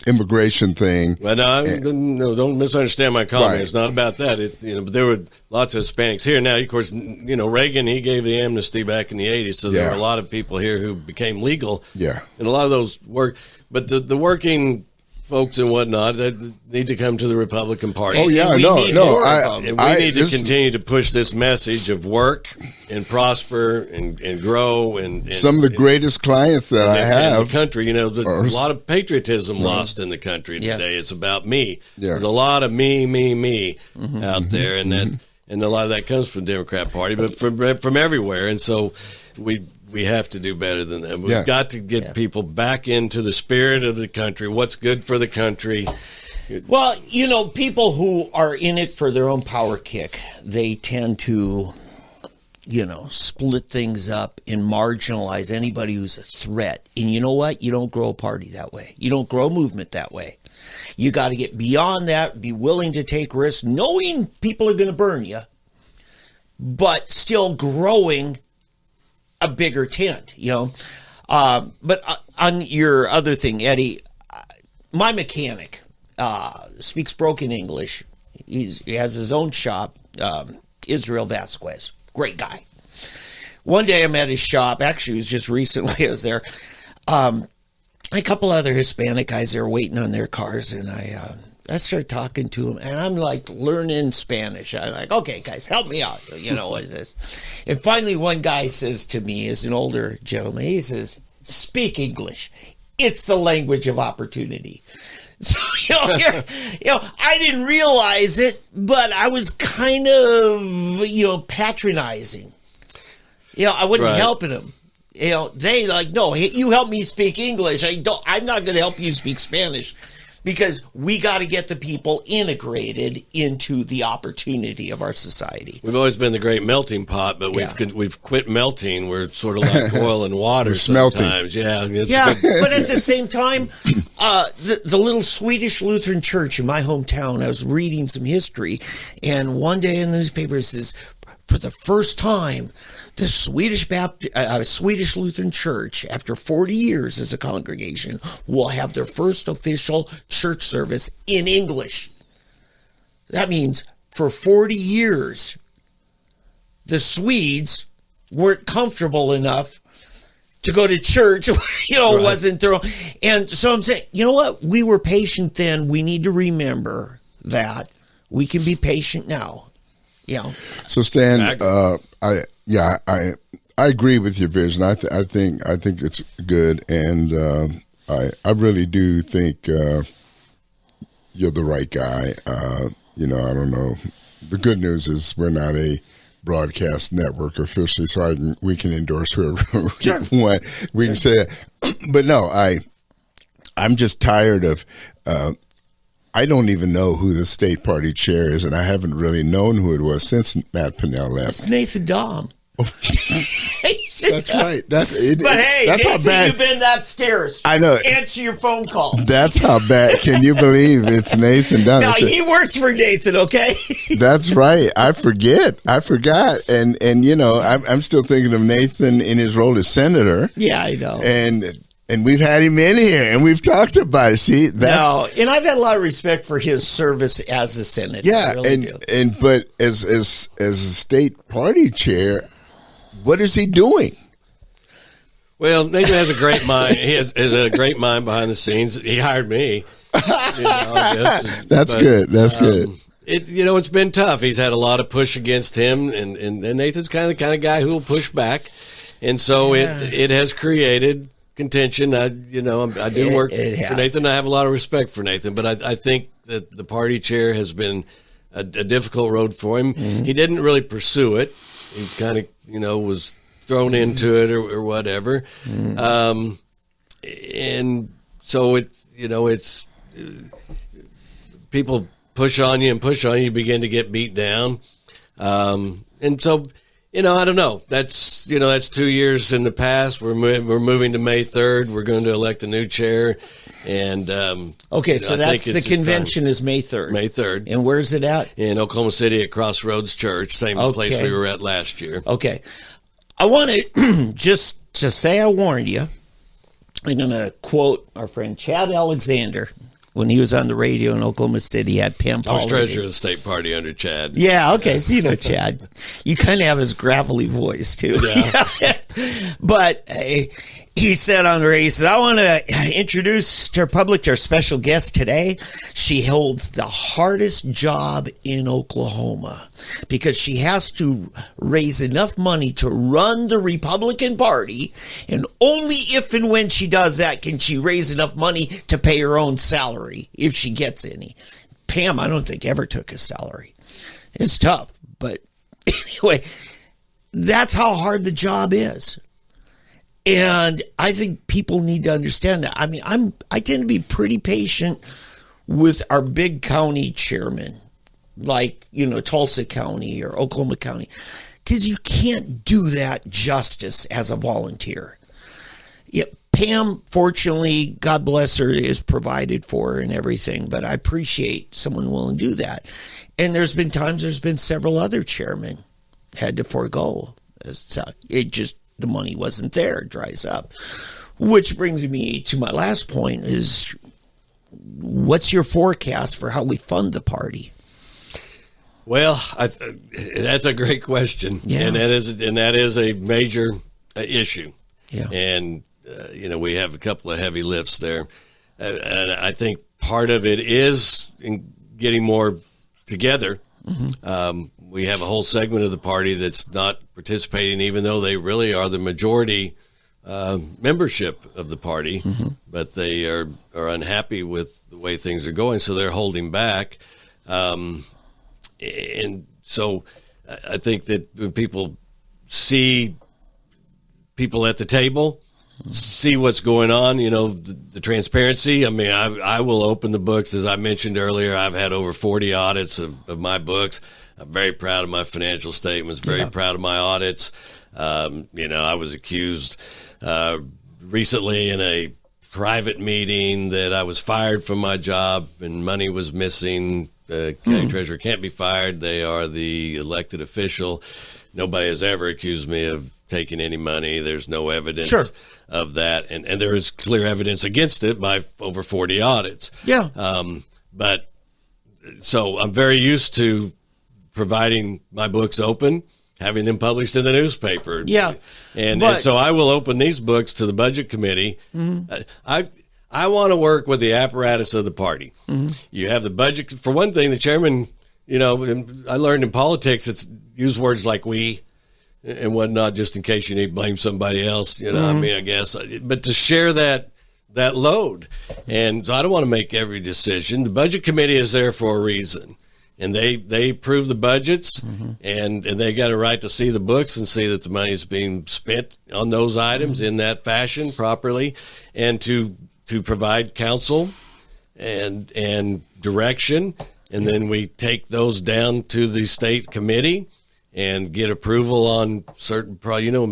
immigration thing. Well, no, don't misunderstand my comment. Right. It's not about that. But there were lots of Hispanics here. Now, of course, Reagan, he gave the amnesty back in the 80s, so there were a lot of people here who became legal. Yeah. And a lot of those work. But the working folks and whatnot that need to come to the Republican Party. Oh, yeah, we need to continue continue to push this message of work and prosper and grow. And some of the greatest clients that I have in the country, there's a lot of patriotism lost in the country today. It's about me. Yeah. There's a lot of me out there, and a lot of that comes from the Democrat Party, but from everywhere. And so we have to do better than that. We've got to get people back into the spirit of the country, what's good for the country. Well, people who are in it for their own power kick, they tend to, split things up and marginalize anybody who's a threat. And you know what? You don't grow a party that way. You don't grow a movement that way. You got to get beyond that, be willing to take risks, knowing people are going to burn you, but still growing a bigger tent, But on your other thing, Eddie, my mechanic speaks broken English. He has his own shop, Israel Vasquez. Great guy. One day I'm at his shop. Actually, it was just recently I was there. A couple other Hispanic guys there waiting on their cars, and I started talking to him, and I'm like learning Spanish. I'm like, okay, guys, help me out. What is this? And finally, one guy says to me, as an older gentleman, he says, speak English. It's the language of opportunity. So, I didn't realize it, but I was kind of, patronizing. I wasn't helping him. They no, you help me speak English. I'm not going to help you speak Spanish. Because we got to get the people integrated into the opportunity of our society. We've always been the great melting pot, but we've quit melting. We're sort of like oil and water sometimes. Smelting. But at the same time, the little Swedish Lutheran church in my hometown, I was reading some history, and one day in the newspaper it says, for the first time, the Swedish Lutheran Church, after 40 years as a congregation, will have their first official church service in English. That means for 40 years, the Swedes weren't comfortable enough to go to church, wasn't their own. And so I'm saying, you know what? We were patient then. We need to remember that we can be patient now. So Stan, I agree with your vision. I think it's good, and I really do think you're the right guy. I don't know. The good news is we're not a broadcast network officially, so we can endorse whoever we want. We can say that. But no, I'm just tired of. I don't even know who the state party chair is, and I haven't really known who it was since Matt Pinnell left. It's Nathan Dahm. That's right. But hey, that's how Nathan, bad. you've been that scarce. I know. Answer your phone calls. That's how bad. Can you believe it's Nathan Dunn? Now, he works for Nathan, okay? That's right. I forgot. And I'm still thinking of Nathan in his role as senator. Yeah, I know. And we've had him in here, and we've talked about it. See, and I've had a lot of respect for his service as a senator. yeah, I really do. but as a state party chair, what is he doing? Well, Nathan has a great mind. He has a great mind behind the scenes. He hired me. I guess. That's good. That's good. It's been tough. He's had a lot of push against him, and Nathan's the kind of guy who will push back, and so it has created contention. I do work for Nathan. I have a lot of respect for Nathan, but I think that the party chair has been a difficult road for him. Mm-hmm. He didn't really pursue it. He kind of was thrown into it or whatever, and so it's people push on you, you begin to get beat down, and so. I don't know. That's 2 years in the past. We're moving to May 3rd. We're going to elect a new chair, and okay. So that's the convention is May 3rd. May 3rd, and where's it at? In Oklahoma City at Crossroads Church, same place we were at last year. Okay, I want to just to say I warned you. I'm going to quote our friend Chad Alexander. When he was on the radio in Oklahoma City, he had Pam I was Pollard. treasurer of the state party under Chad. Yeah, okay. So you know Chad. You kind of have his gravelly voice, too. Yeah. But he said on the radio, he said, I want to introduce to our public our special guest today. She holds the hardest job in Oklahoma because she has to raise enough money to run the Republican Party, and only if and when she does that can she raise enough money to pay her own salary, if she gets any. Pam, I don't think ever took a salary. It's tough, but anyway, that's how hard the job is. And I think people need to understand that. I mean, I tend to be pretty patient with our big county chairmen, like, Tulsa County or Oklahoma County, because you can't do that justice as a volunteer. Yeah, Pam, fortunately, God bless her, is provided for her and everything, but I appreciate someone willing to do that. And there's been several other chairmen had to forego. The money wasn't there, it dries up. Which brings me to my last point is, what's your forecast for how we fund the party? Well, that's a great question, and that is a major issue. Yeah. And we have a couple of heavy lifts there, and I think part of it is in getting more together. Mm-hmm. We have a whole segment of the party that's not participating, even though they really are the majority membership of the party, mm-hmm. but they are unhappy with the way things are going, so they're holding back. And so I think that when people see people at the table, see what's going on, the transparency. I mean, I will open the books. As I mentioned earlier, I've had over 40 audits of my books. I'm very proud of my financial statements, very proud of my audits. I was accused recently in a private meeting that I was fired from my job and money was missing. The county treasurer can't be fired. They are the elected official. Nobody has ever accused me of taking any money. There's no evidence of that. And there is clear evidence against it by over 40 audits. Yeah. But so I'm very used to providing my books open, having them published in the newspaper. Yeah. And so I will open these books to the budget committee. Mm-hmm. I want to work with the apparatus of the party. Mm-hmm. You have the budget. For one thing, the chairman, I learned in politics, it's use words like we and whatnot, just in case you need to blame somebody else, I guess. But to share that load. And so I don't want to make every decision. The budget committee is there for a reason. And they approve the budgets, mm-hmm. and they got a right to see the books and see that the money is being spent on those items in that fashion properly, and to provide counsel and direction. And then we take those down to the state committee, and get approval on certain,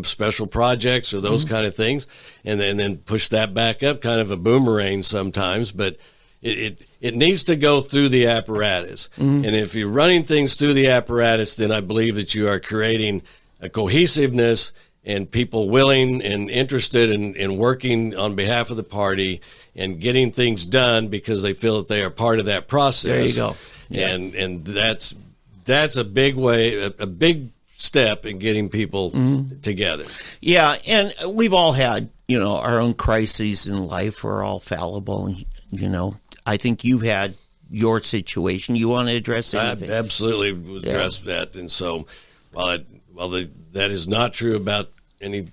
special projects or those kind of things, and then push that back up, kind of a boomerang sometimes. But it needs to go through the apparatus. And if you're running things through the apparatus, then I believe that you are creating a cohesiveness and people willing and interested in working on behalf of the party and getting things done because they feel that they are part of that process. There you go. Yeah. And that's a big way, a big step in getting people together. Yeah, and we've all had, our own crises in life. We're all fallible, and, I think you've had your situation. You want to address anything? I absolutely address that. And so while that is not true about any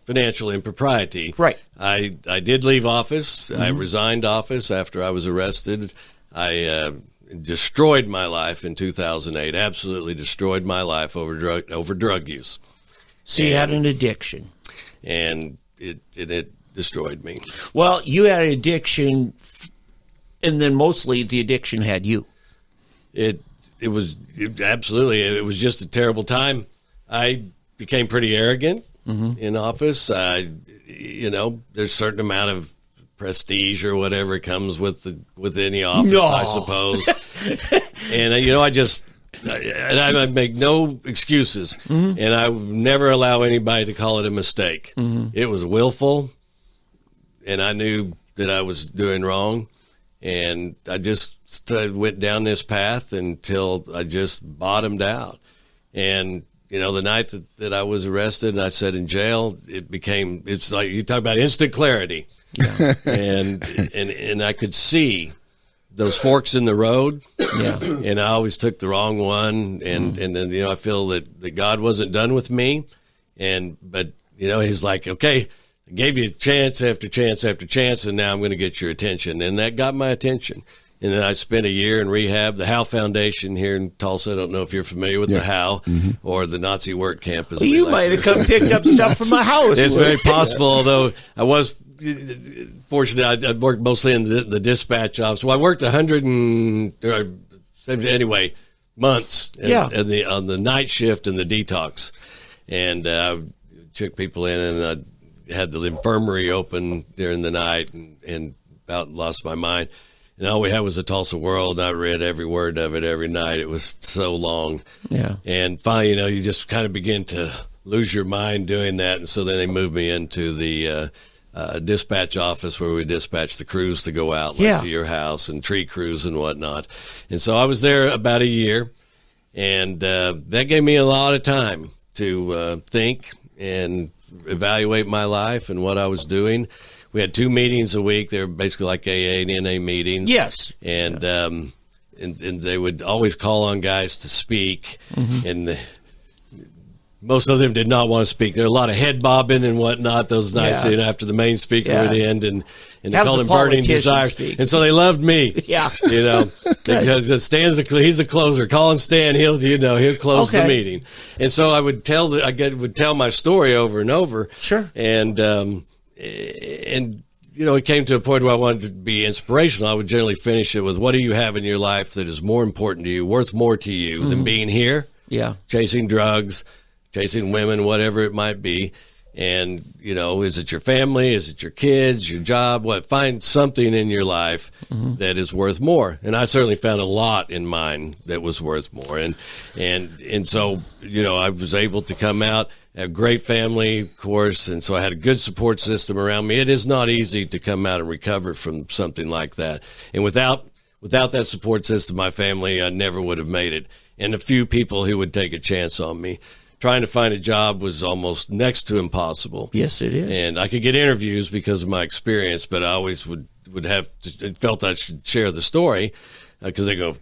financial impropriety. Right. I did leave office. I resigned office after I was arrested. I destroyed my life in 2008. Absolutely destroyed my life over drug use. So you had an addiction, and it destroyed me. Well, you had an addiction, and then mostly the addiction had you. It was just a terrible time. I became pretty arrogant in office. There's a certain amount of prestige or whatever comes with any office, I suppose. And I make no excuses, and I would never allow anybody to call it a mistake. It was willful, and I knew that I was doing wrong, and I just went down this path until I just bottomed out. And the night that I was arrested and I sat in jail, it's like you talk about instant clarity. Yeah. and I could see those forks in the road. Yeah. And I always took the wrong one. And then, I feel that God wasn't done with me. But he's like, okay, I gave you chance after chance after chance, and now I'm going to get your attention. And that got my attention. And then I spent a year in rehab, the Howe Foundation here in Tulsa. I don't know if you're familiar with the Howe or the Nazi work camp. Well, you might have come picked up stuff from my house. It's very possible, although I was fortunate. I worked mostly in the dispatch office. Well, I worked 170 months on the night shift and the detox. And I took people in, and I had the infirmary open during the night and about lost my mind. And all we had was the Tulsa World. I read every word of it every night. It was so long. Yeah. And finally, you just kind of begin to lose your mind doing that. And so then they moved me into the dispatch office where we dispatch the crews to go out to your house and tree crews and whatnot. And so I was there about a year, and that gave me a lot of time to think and evaluate my life and what I was doing. We had 2 meetings a week. They were basically like AA and NA meetings. Yes. And and they would always call on guys to speak. And most of them did not want to speak. There were a lot of head bobbing and whatnot those nights after the main speaker would end. And they called him burning desires. Speak. And so they loved me. Yeah. Because Stan's he's the closer. Calling Stan, he'll close the meeting. And so I would tell my story over and over. Sure. And it came to a point where I wanted to be inspirational. I would generally finish it with, what do you have in your life that is more important to you, worth more to you than being here? Yeah. Chasing drugs, chasing women, whatever it might be. And, is it your family? Is it your kids, your job? Find something in your life that is worth more. And I certainly found a lot in mine that was worth more. And so, I was able to come out, have a great family, of course, and so I had a good support system around me. It is not easy to come out and recover from something like that. And without that support system, my family, I never would have made it. And a few people who would take a chance on me. Trying to find a job was almost next to impossible. Yes, it is. And I could get interviews because of my experience, but I always felt I should share the story because they go,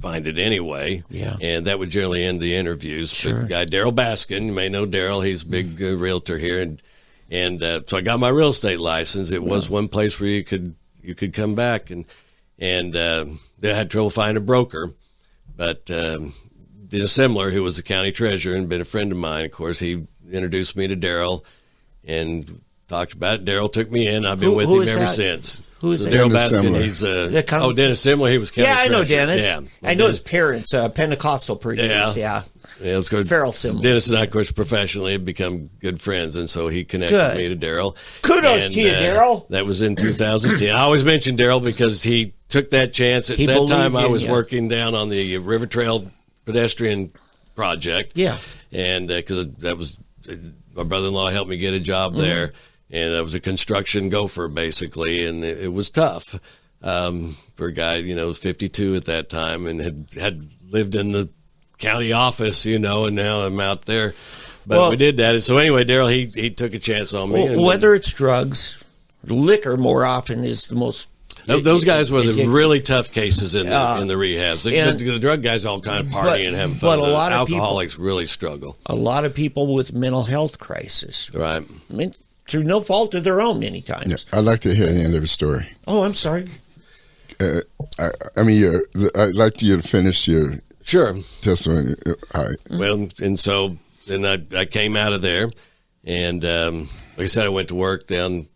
find it anyway. Yeah. And that would generally end the interviews. Sure. The guy, Daryl Baskin, you may know Daryl, he's a big realtor here. And so I got my real estate license. It was one place where you could come back. And they had trouble finding a broker. But Dennis Simler, who was the county treasurer and been a friend of mine, of course, he introduced me to Daryl and talked about it. Daryl took me in. I've been with him ever since. Who is that? Daryl Baskin. He's Dennis Simler. He was county treasurer. I know Dennis. Yeah, I know his parents, Pentecostal preachers. Yeah. Yeah, let's go. Feral similar. Dennis and I, of course, professionally have become good friends, and so he connected me to Daryl. Kudos to you, Daryl. That was in 2010. I always mention Daryl because he took that chance. At that time, I was working down on the River Trail pedestrian project. Yeah. And because that was my brother-in-law helped me get a job there, and I was a construction gopher basically, and it was tough for a guy, 52 at that time, and had lived in the county office, and now I'm out there. But we did that, and so anyway, Daryl he took a chance on me. Whether it's drugs, liquor more often is the most. Those guys were the really tough cases in the rehabs. The drug guys all kind of partying and having fun. But a lot of alcoholics really struggle. A lot of people with mental health crisis. Right. I mean, through no fault of their own many times. Yeah, I'd like to hear the end of the story. Oh, I'm sorry. I'd like you to finish your testimony. All right. Well, and so then I came out of there, and like I said, I went to work down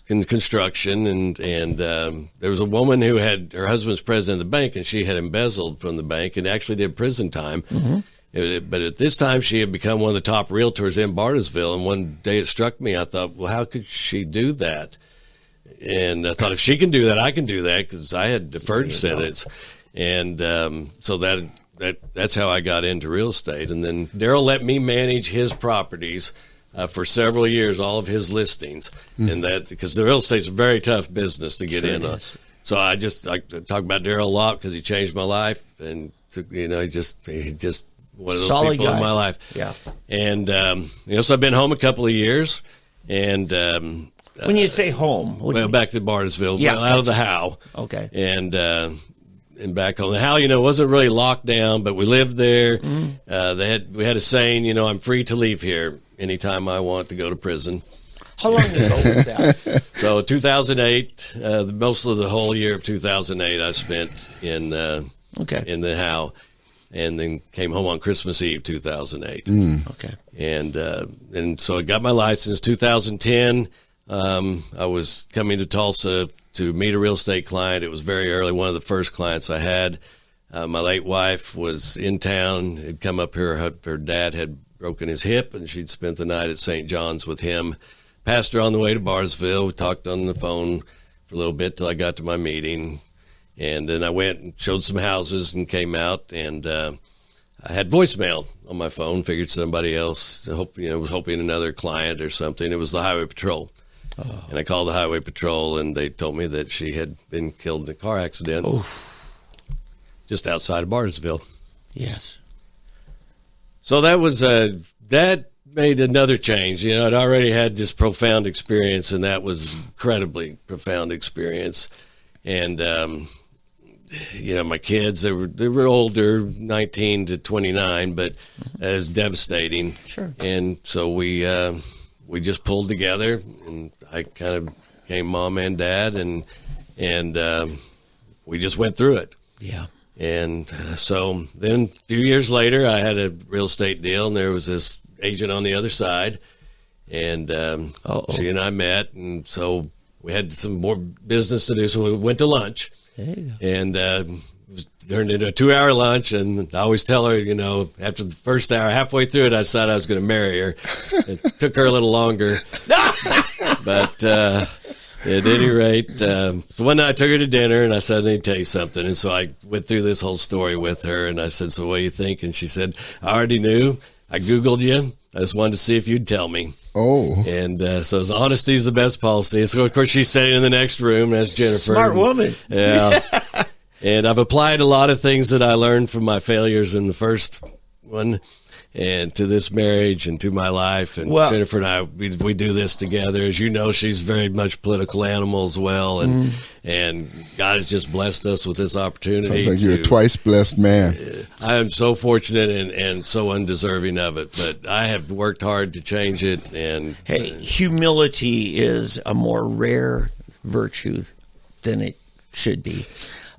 in construction, and there was a woman who had her husband's president of the bank, and she had embezzled from the bank and actually did prison time. But at this time, she had become one of the top realtors in Bartlesville, and one day it struck me. I thought, well, how could she do that? And I thought, if she can do that, I can do that, because I had deferred sentence. And so that's how I got into real estate. And then Daryl let me manage his properties for several years, all of his listings, and that because the real estate's a very tough business to get in on. So I talk about Daryl a lot because he changed my life, and he just one of those solid people guy in my life. Yeah. And so I've been home a couple of years, and when you say home, back to Bartlesville, out of the Howe. Okay. And back home. The Howe, wasn't really locked down, but we lived there. We had a saying, I'm free to leave here anytime I want to go to prison. How long ago was that? So 2008, most of the whole year of 2008 I spent in the Howe, and then came home on Christmas Eve 2008. Okay. And so I got my license 2010. I was coming to Tulsa to meet a real estate client. It was very early, one of the first clients I had. My late wife was in town, had come up here. Her dad had broken his hip, and she'd spent the night at St. John's with him. Passed her on the way to Bartlesville. We talked on the phone for a little bit till I got to my meeting. And then I went and showed some houses and came out, and I had voicemail on my phone. Figured somebody else was hoping another client or something. It was the Highway Patrol. And I called the Highway Patrol, and they told me that she had been killed in a car accident just outside of Bartlesville. Yes. So that was that made another change. I'd already had this profound experience, and that was incredibly profound experience. And my kids, they were older, 19 to 29, but it was devastating. Sure. And so we just pulled together, and I kind of became mom and dad, and we just went through it. Yeah. And so then a few years later, I had a real estate deal, and there was this agent on the other side, and she and I met, and so we had some more business to do, so we went to lunch. There you go. And turned into a 2-hour lunch, and I always tell her, after the first hour, halfway through it, I decided I was going to marry her. It took her a little longer. But at any rate, so one night I took her to dinner, and I said, I need to tell you something. And so I went through this whole story with her, and I said, so what do you think? And she said, I already knew. I Googled you. I just wanted to see if you'd tell me. Oh. And so honesty is the best policy. So, of course, she's sitting in the next room. That's Jennifer. Smart woman. Yeah. And I've applied a lot of things that I learned from my failures in the first one, and to this marriage and to my life. And Jennifer and I, we do this together. As you know, she's very much political animal as well. And God has just blessed us with this opportunity. Sounds like you're a twice blessed man. I am so fortunate and so undeserving of it. But I have worked hard to change it. And hey, humility is a more rare virtue than it should be.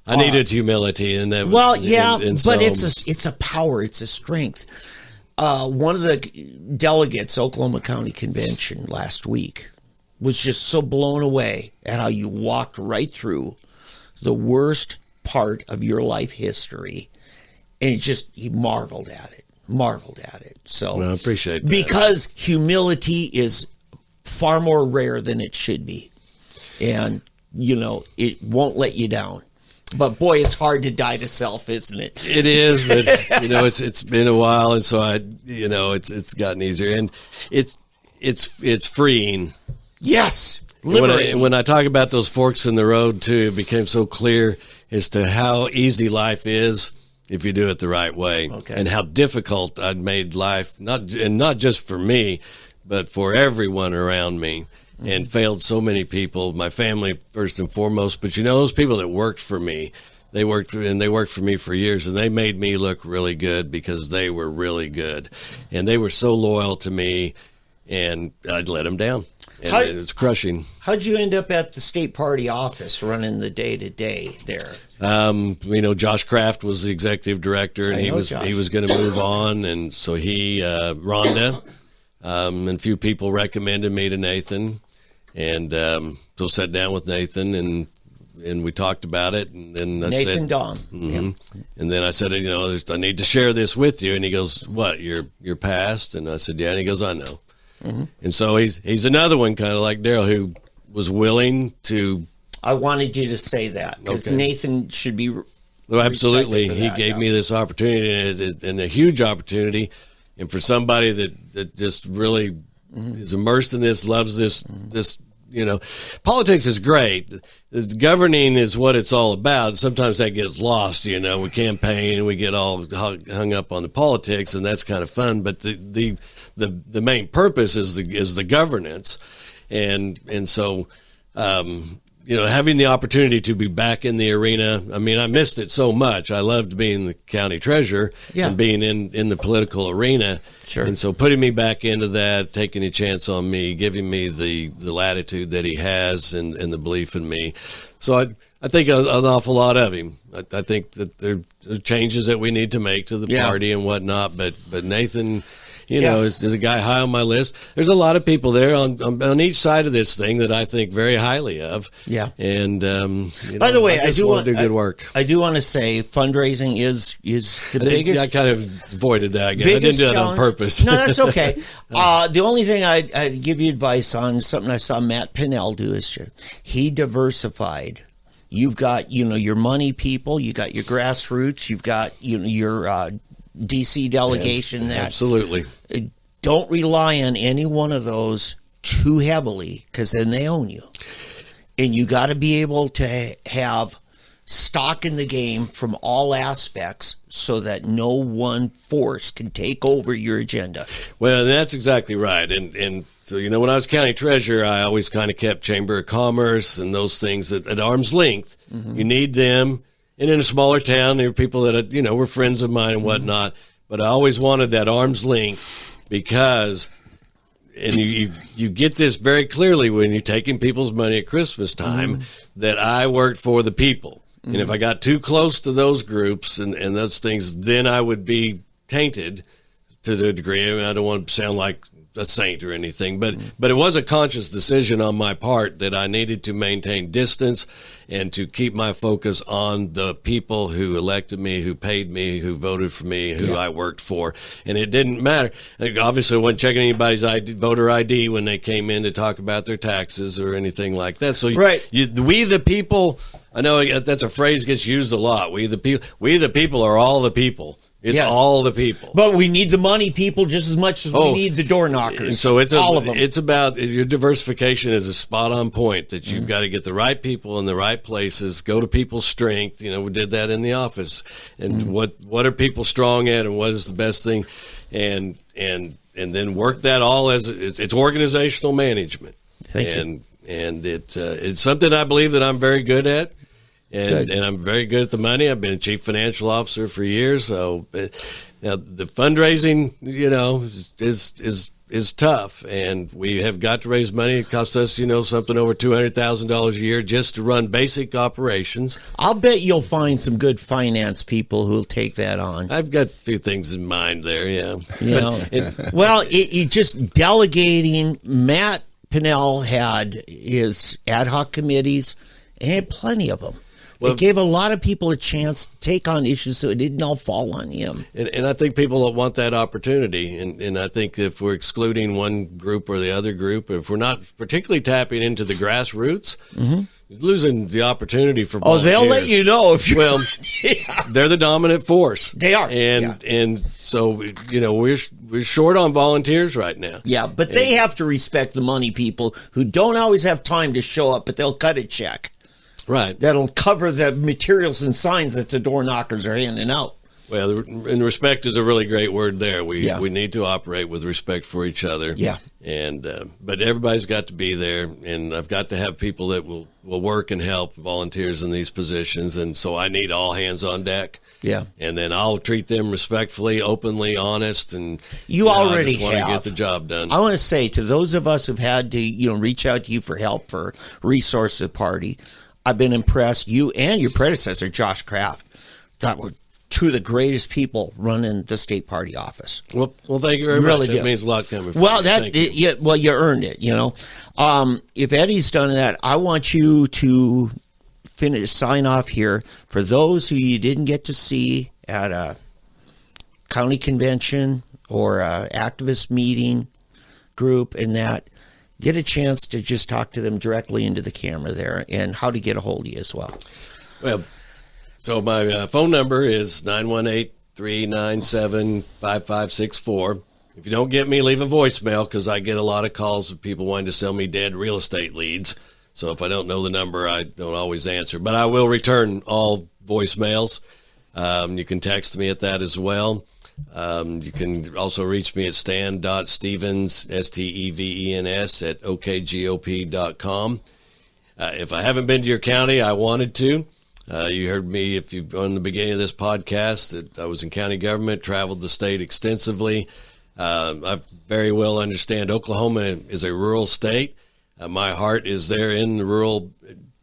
I needed humility, and that was, but it's a power, it's a strength. One of the delegates, Oklahoma County Convention last week, was just so blown away at how you walked right through the worst part of your life history, and he marveled at it. marveled at it. So Well, I appreciate that. because humility is far more rare than it should be, and it won't let you down. But boy, it's hard to die to self, isn't it? It is, but it's been a while, and so it's gotten easier, and it's freeing. Yes, liberating. When I talk about those forks in the road too, it became so clear as to how easy life is if you do it the right way, and how difficult I'd made life, not just for me, but for everyone around me. And failed so many people, my family first and foremost. But those people that worked for me, they worked for me for years, and they made me look really good because they were really good, and they were so loyal to me, and I'd let them down, and it's crushing. How'd you end up at the state party office running the day-to-day there? Josh Kraft was the executive director, and he was going to move on, and so Rhonda, and a few people recommended me to Nathan. And so sat down with Nathan and we talked about it. And then I Nathan said, Dawn. Mm-hmm. And then I said, I need to share this with you. And he goes, what, your past? And I said, yeah. And he goes, I know. Mm-hmm. And so he's another one, kind of like Daryl, who was willing to. I wanted you to say that because Nathan should be. Well, absolutely. He gave me this opportunity and a huge opportunity. And for somebody that just really is immersed in this, loves this, politics is great. Governing is what it's all about. Sometimes that gets lost, we campaign and we get all hung up on the politics, and that's kind of fun. But the main purpose is the governance. And so, having the opportunity to be back in the arena, I mean, I missed it so much. I loved being the county treasurer and being in the political arena. Sure. And so putting me back into that, taking a chance on me, giving me the latitude that he has and the belief in me. So I think an awful lot of him. I think that there are changes that we need to make to the party and whatnot. But Nathan, is a guy high on my list. There's a lot of people there on each side of this thing that I think very highly of. Yeah. And by the way, I do want to do good work. I do want to say fundraising is the biggest. I kind of avoided that. I didn't do that on purpose. No, that's okay. The only thing I'd give you advice on, something I saw Matt Pinnell do, is he diversified. You've got your money people, you got your grassroots, you've got your DC delegation. Yeah, absolutely. Don't rely on any one of those too heavily, because then they own you. And you got to be able to have stock in the game from all aspects so that no one force can take over your agenda. Well, that's exactly right. And so, when I was county treasurer, I always kind of kept Chamber of Commerce and those things at arm's length. Mm-hmm. You need them. And in a smaller town, there were people that, were friends of mine and whatnot. But I always wanted that arm's length because, and you get this very clearly when you're taking people's money at Christmas time, that I worked for the people. And if I got too close to those groups and those things, then I would be tainted to the degree. I mean, I don't want to sound like a saint or anything, but it was a conscious decision on my part that I needed to maintain distance and to keep my focus on the people who elected me, who paid me, who voted for me, who I worked for. And it didn't matter. Obviously, I wasn't checking anybody's voter ID when they came in to talk about their taxes or anything like that. So we the people, I know that's a phrase gets used a lot. We the people are all the people. It's all the people. But we need the money people just as much as we need the door knockers. And so all of them. It's about your diversification is a spot on point that you've got to get the right people in the right places, go to people's strength. We did that in the office. And what are people strong at and what is the best thing? And then work that all as it's organizational management. Thank you. And it's something I believe that I'm very good at. And I'm very good at the money. I've been a chief financial officer for years. So now the fundraising, is tough, and we have got to raise money. It costs us, something over $200,000 a year just to run basic operations. I'll bet you'll find some good finance people who'll take that on. I've got a few things in mind there. Yeah. It just delegating. Matt Pinnell had his ad hoc committees, and had plenty of them. It gave a lot of people a chance to take on issues so it didn't all fall on him. And I think people want that opportunity. And I think if we're excluding one group or the other group, if we're not particularly tapping into the grassroots, losing the opportunity for volunteers. They'll let you know if you. Well, they're the dominant force. They are, and so we're short on volunteers right now. Yeah, but they have to respect the money people who don't always have time to show up, but they'll cut a check. Right. That'll cover the materials and signs that the door knockers are handing out. Well, and respect is a really great word there. We need to operate with respect for each other. Yeah. And but everybody's got to be there, and I've got to have people that will work and help volunteers in these positions, and so I need all hands on deck. Yeah. And then I'll treat them respectfully, openly, honest, and you already I just want have. to get the job done. I want to say to those of us who've had to reach out to you for help for resource at party, I've been impressed. You and your predecessor, Josh Kraft, that were two of the greatest people running the state party office. Well, thank you very really much. did. That means a lot coming from well, you. You earned it. If Eddie's done that, I want you to sign off here for those who you didn't get to see at a county convention or a activist meeting group, and that get a chance to just talk to them directly into the camera there, and how to get a hold of you as well. Well, so my phone number is 918-397-5564. If you don't get me, leave a voicemail, because I get a lot of calls of people wanting to sell me dead real estate leads. So if I don't know the number, I don't always answer. But I will return all voicemails. You can text me at that as well. You can also reach me at stan.stevens, STEVENS, at OKGOP.com. If I haven't been to your county, I wanted to. You heard me on the beginning of this podcast that I was in county government, traveled the state extensively. I very well understand Oklahoma is a rural state. My heart is there in the rural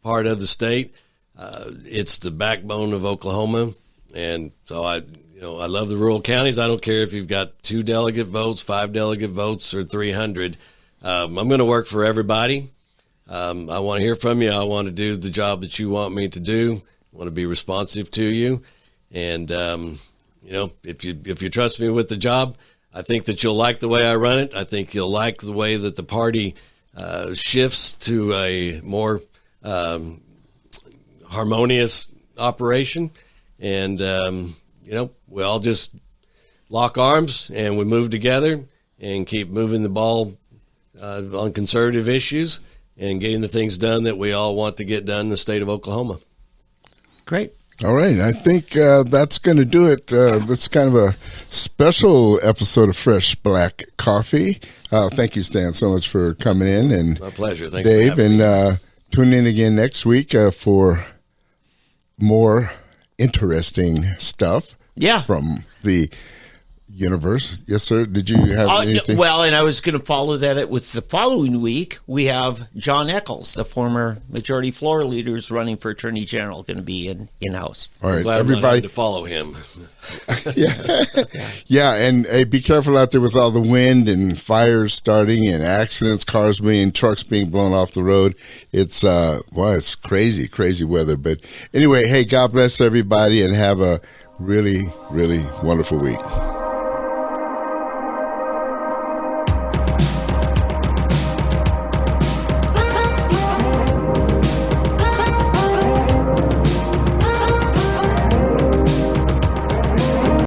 part of the state. It's the backbone of Oklahoma, and so I love the rural counties. I don't care if you've got 2 delegate votes, 5 delegate votes, or 300. I'm going to work for everybody. I want to hear from you. I want to do the job that you want me to do. I want to be responsive to you, and if you trust me with the job, I think that you'll like the way I run it. I think you'll like the way that the party shifts to a more harmonious operation, and we all just lock arms and we move together and keep moving the ball on conservative issues and getting the things done that we all want to get done in the state of Oklahoma. Great. All right. I think that's going to do it. That's kind of a special episode of Fresh Black Coffee. Thank you, Stan, so much for coming in. And my pleasure. Thanks, Dave, for having me. Tune in again next week for more interesting stuff from the universe. Yes, sir. Did you have anything? Well, and I was going to follow that with the following week. We have John Eccles, the former majority floor leader, who's running for attorney general, going to be in-house. All right, everybody to follow him. Yeah, and hey, be careful out there with all the wind and fires starting and accidents, trucks being blown off the road. It's it's crazy weather. But anyway, hey, God bless everybody and have a really, really wonderful week.